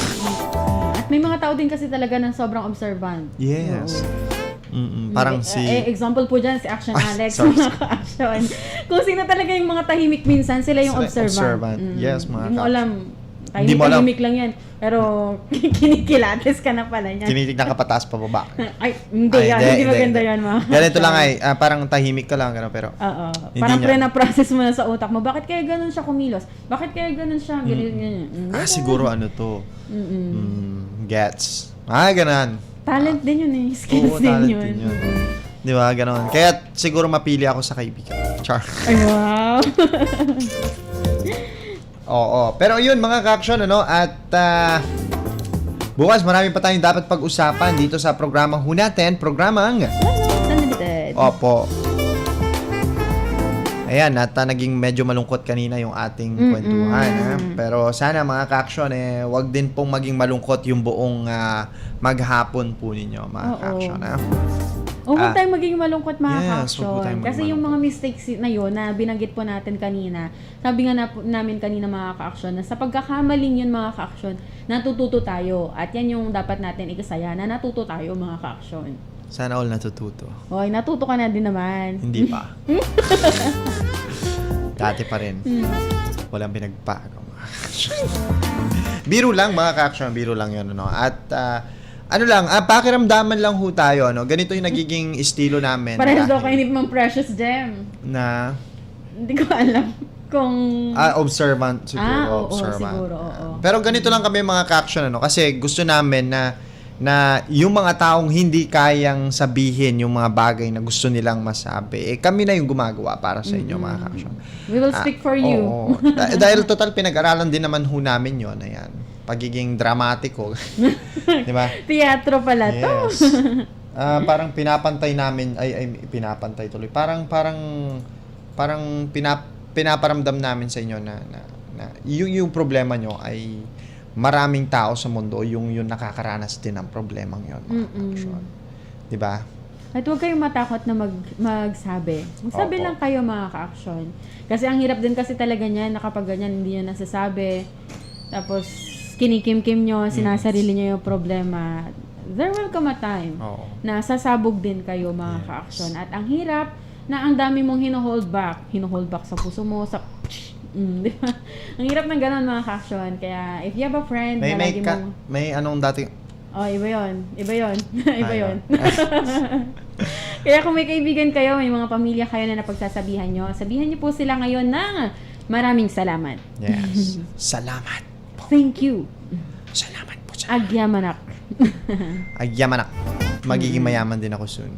At may mga tao din kasi talaga na sobrang observant. Yes. Parang si... example po dyan, si Action Alex, sorry. mga ka-action. Kung sino talaga yung mga tahimik minsan, sila yung Sila observant. Yes, mga Hindi mo alam. Hindi mo alam. Tahimik lang yan. Pero kinikilates ka na pala niyan. Tinitignan ka pataas pa baba. Ay, hindi yan. Hindi maganda yan, mga Ganito lang parang tahimik ka lang, gano'n, pero... Oo. Hindi Parang niya- pre-na-process mo na sa utak mo. Bakit kaya ganun siya kumilos? Bakit kaya ganun siya? Ganyan. siguro ano to. Gets. Ganun. Talent din yun eh. Skills Oo, din talent yun. din yun. Di ba? Ganon. Kaya siguro mapili ako sa kaibigan. Char. Ay, wow. Oo. Pero yun, mga ka-action, ano? At bukas, marami pa tayong dapat pag-usapan dito sa programang natin. Programang... Unlimited. Opo. Ayan, at naging medyo malungkot kanina yung ating kwentuhan. Ha? Pero sana mga ka-action, wag din pong maging malungkot yung buong maghapon po ninyo, mga ka-action. Ha? Huwag tayong maging malungkot, mga yes, huwag po ka-action. tayong maging Kasi yung mga mistakes na yun na binanggit po natin kanina, sabi nga namin kanina, mga ka-action, na sa pagkakamaling yun, mga ka-action, natututo tayo. At yan yung dapat natin ikasaya, na natuto tayo, mga ka-action. Sana all natututo. Hoy, natuto ka na din naman. Hindi pa. Dati pa rin. Walang pinagbago. Biro lang, mga ka-action. Biro lang yun. Ano? At pakiramdaman lang ho tayo. Ano? Ganito yung nagiging estilo namin. Parehas daw kayo ni Mang Precious Gem. Na? Hindi ko alam kung... Observant siguro. Oo, observant. siguro, oo. Pero ganito lang kami, mga ka-action. Ano? Kasi gusto namin na yung mga taong hindi kayang sabihin yung mga bagay na gusto nilang masabi, kami na yung gumagawa para sa inyo, mga ka-action. We will speak for you. Oo. Dahil total pinag-aralan din naman ho namin yun. Ayan. Pagiging dramatiko. Di ba? Teatro pala to. Yes. Parang pinapantay namin, pinapantay tuloy. Parang pinaparamdam namin sa inyo na yung problema nyo ay maraming tao sa mundo yung nakakaranas din ng problemang yun, mga ka-action. Di ba? At huwag kayong matakot na magsabi. Magsabi Opo. lang kayo, mga ka-action. Kasi ang hirap din kasi talaga niyan na kapag ganyan hindi nyo nasasabi. Tapos kinikim-kim nyo, sinasarili nyo yung problema. There will come a time Oo. na sasabog din kayo, mga ka-action. At ang hirap na ang dami mong hino-hold back sa puso mo, sa... di ba? Ang hirap ng ganun, mga ka-action. Kaya if you have a friend na lagi mong... may anong dating... Oh, iba yun. Iba yun. Kaya kung may kaibigan kayo, may mga pamilya kayo na napagsasabihan nyo, sabihan nyo po sila ngayon na maraming salamat. Yes. Salamat. Thank you. Salamat po. Agyamanak. Agyamanak. Magiging mayaman din ako soon.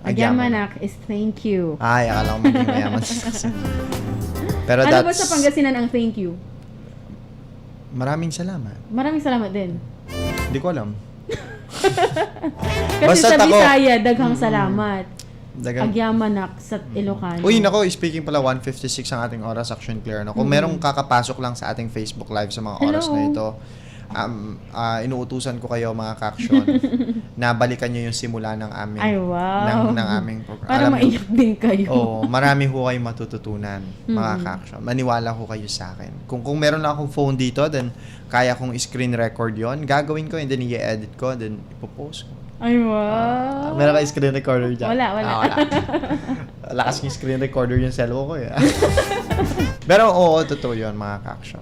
Agyamanak is thank you. Ay, akala ko magiging mayaman. Pero Ano ba sa Pangasinan ang thank you? Maraming salamat. Maraming salamat din. Hindi ko alam. Kasi Basta sa ako- Bisaya, daghang salamat. Dagang... Agyamanak sa Ilocano. Uy, nako, speaking pala, 1:56 ang ating oras, Action Clear. No? Kung merong kakapasok lang sa ating Facebook Live sa mga oras Hello. na ito, inuutusan ko kayo, mga ka-action, na balikan nyo yung simula ng aming, Ay, wow. ng aming program. Para maiyak din kayo. Oo, marami ho kayong matututunan, mga ka-action. Maniwala ho kayo sa akin. Kung meron lang akong phone dito, then kaya kong screen record yon, gagawin ko, and then i-edit ko, then ipopost ko. Ay, wow. Meron kayo screen recorder dyan? Wala. Wala. Lakas yung screen recorder yung cellphone ko. Pero oo, totoo yun, mga ka-action.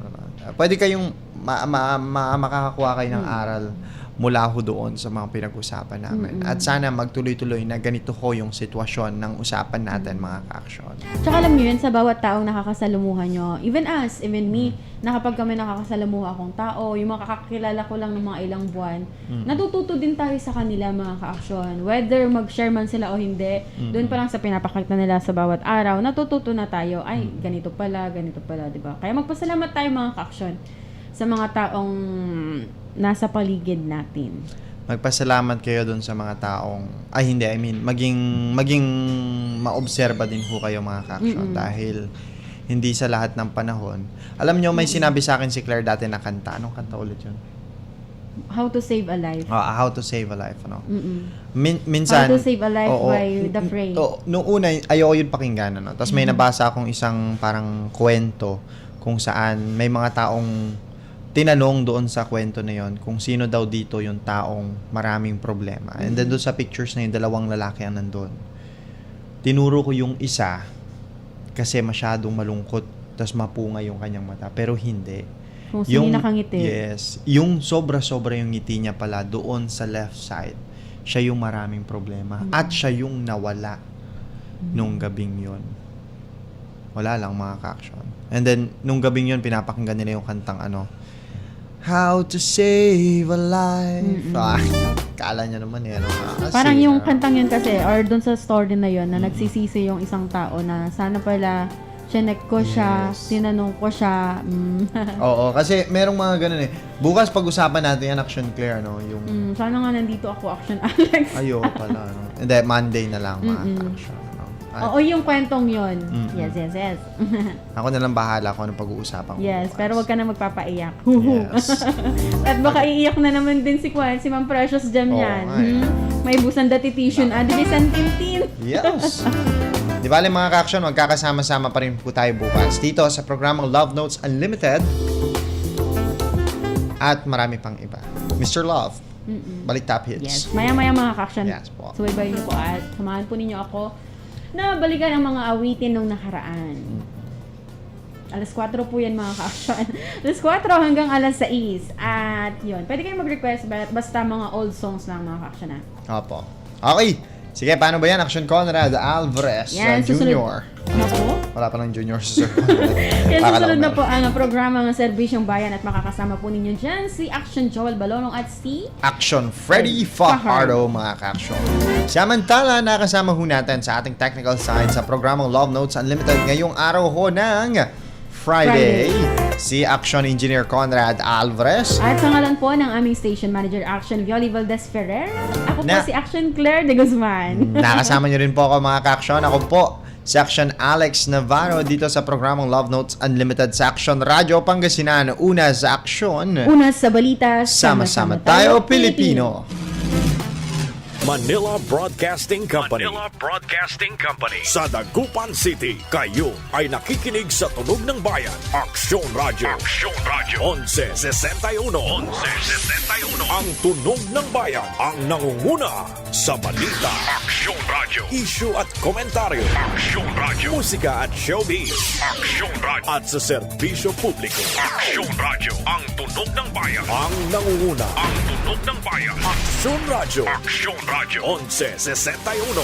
Pwede kayong makakakuha kayo ng aral mula ho doon sa mga pinag-usapan namin. At sana magtuloy-tuloy na ganito ho yung sitwasyon ng usapan natin, mga ka-action. Tsaka alam nyo yun, sa bawat taong nakakasalamuhan nyo, even us, even me, na kapag kami nakakasalamuha akong tao, yung mga kakakilala ko lang ng mga ilang buwan, natututo din tayo sa kanila, mga ka-action. Whether mag-share man sila o hindi, doon pa lang sa pinapakita nila sa bawat araw, natututo na tayo, ay, ganito pala, diba? Kaya magpasalamat tayo, mga ka-action, sa mga taong nasa paligid natin. Magpasalamat kayo doon sa mga taong, maging maobserba din ho kayo, mga ka-action, dahil hindi sa lahat ng panahon. Alam nyo, may sinabi sa akin si Claire dati na kanta. Anong kanta ulit yun? How to save a life. How to save a life, ano? Mm-mm. Minsan... How to save a life oo, by the phrase. Noong una, ayoko yun pakinggan, ano? Tapos may nabasa akong isang parang kwento kung saan may mga taong tinanong doon sa kwento na yon kung sino daw dito yung taong maraming problema. And then doon sa pictures na yun, 2 lalaki ang nandun. Tinuro ko yung isa kasi masyadong malungkot tapos mapunga yung kanyang mata. Pero hindi. Kung sino nakangiti. Yes. Yung sobra-sobra yung ngiti niya pala doon sa left side. Siya yung maraming problema. At siya yung nawala nung gabing yon. Wala lang mga ka-action. And then, nung gabing yon pinapakinggan nila yung kantang How to Save a Life. Kala niya naman ano. Parang yung kantang yun kasi, or dun sa story na yun, na nagsisisi yung isang tao na sana pala chinek ko siya, tinanong ko siya. Oo, kasi merong mga ganun eh. Bukas pag-usapan natin yan, Action Claire, no? Yung... sana nga nandito ako, Action Alex. Ayo pala, no? Hindi, Monday na lang, mga action, no? Oo, yung kwentong yun. Yes. Ako na lang bahala kung anong pag-uusapan ko. Yes, bukas. pero wag ka na magpapaiyak. Yes. At baka iiyak na naman din si Ma'am Precious Jam Oo, yan. nga eh. May busan dati tissue na. Di San Tintin. Yes. Di ba mga ka-action, magkakasama-sama pa rin po tayo bukas dito sa programang Love Notes Unlimited at marami pang iba. Mr. Love, balik top hits. Yes, maya-maya mga ka-action. Yes po. Subaybayin niyo po at samahan po ninyo ako na balikan ang mga awitin nung nakaraan. Alas 4 po yan mga ka-action. Alas 4 hanggang alas 6. At yun, pwede kayong mag-request basta mga old songs lang mga ka-action na. Opo. Okay. Sige, paano ba yan? Action Conrad Alvarez Yan, Junior. Ano po? Wala pa ng junior sa Sir Conrad. Yan, Baka susunod lang na po ang programa ng Serbisyong Bayan at makakasama po ninyo dyan si Action Joel Balonong at si Action Freddy Fajardo, mga ka-action. Samantala, nakasama ho natin sa ating technical side sa programang Love Notes Unlimited ngayong araw ho ng Friday, si Action Engineer Conrad Alvarez. At sa ngalan po ng aming station manager Action Violi Valdez Ferrer, ako po Na- si Action Claire de Guzman. Nakasama niyo rin po ako mga ka-action. Ako po si Action Alex Navarro dito sa programang Love Notes Unlimited sa Action Radio Pangasinan. Una sa aksyon, Una sa balita, sama-sama tayo Pilipino. Manila Broadcasting Company. Sa Dagupan City, kayo ay nakikinig sa Tunog ng Bayan. Aksyon Radio. 1161. Ang Tunog ng Bayan ang nangunguna sa balita. Aksyon Radio. Issue at komentaryo. Aksyon Radio. Musika at showbiz. Aksyon Radio. At sa serbisyo publiko. Aksyon Radio. Ang Tunog ng Bayan. Ang nangunguna. Ang Tunog ng Bayan. Aksyon Radio. Aksyon Radio 1161.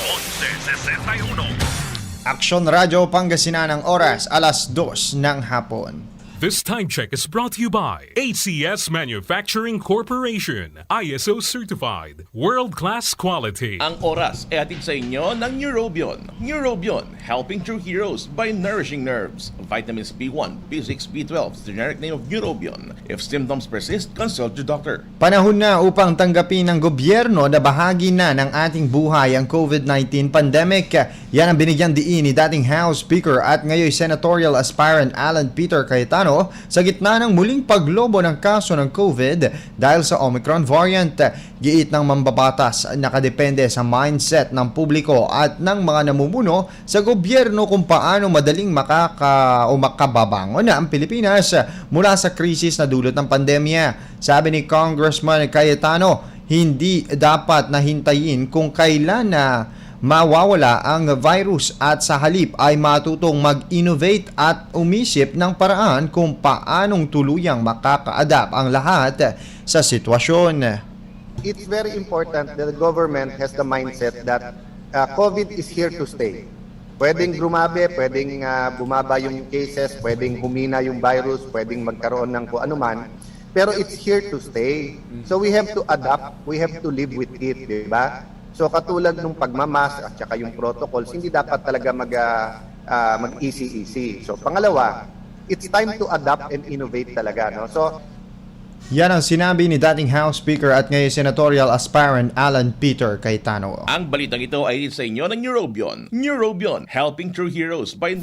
Action Radio Pangasinan ang oras alas 2 ng hapon. This time check is brought to you by ACS Manufacturing Corporation. ISO certified. World-class quality. Ang oras ay hatid sa inyo ng Neurobion. Neurobion, helping true heroes by nourishing nerves. Vitamins B1, B6, B12, generic name of Neurobion. If symptoms persist, consult your doctor. Panahon na upang tanggapin ng gobyerno na bahagi na ng ating buhay ang COVID-19 pandemic. Yan ang binigyang diin ni dating House Speaker at ngayon senatorial aspirant Alan Peter Cayetano sa gitna ng muling paglobo ng kaso ng COVID dahil sa Omicron variant. Giit ng mambabatas, nakadepende sa mindset ng publiko at ng mga namumuno sa gobyerno kung paano madaling makababangon na ang Pilipinas mula sa krisis na dulot ng pandemya. Sabi ni Congressman Cayetano, hindi dapat nahintayin kung kailan na mawawala ang virus at sa halip ay matutong mag-innovate at umisip ng paraan kung paanong tuluyang makaka-adapt ang lahat sa sitwasyon. It's very important that the government has the mindset that COVID is here to stay. Pwedeng grumabe, pwedeng bumaba yung cases, pwedeng humina yung virus, pwedeng magkaroon ng kung anuman, pero it's here to stay. So we have to adapt, we have to live with it, di ba? So katulad nung pagmamask at saka yung protocols, hindi dapat talaga mag-easy-easy. So pangalawa, it's time to adapt and innovate talaga, no? So yan ang sinabi ni dating House Speaker at ngayon senatorial aspirant Alan Peter Cayetano. Ang balitang ito ay sa inyo ng Neurobion. Neurobion, helping true heroes by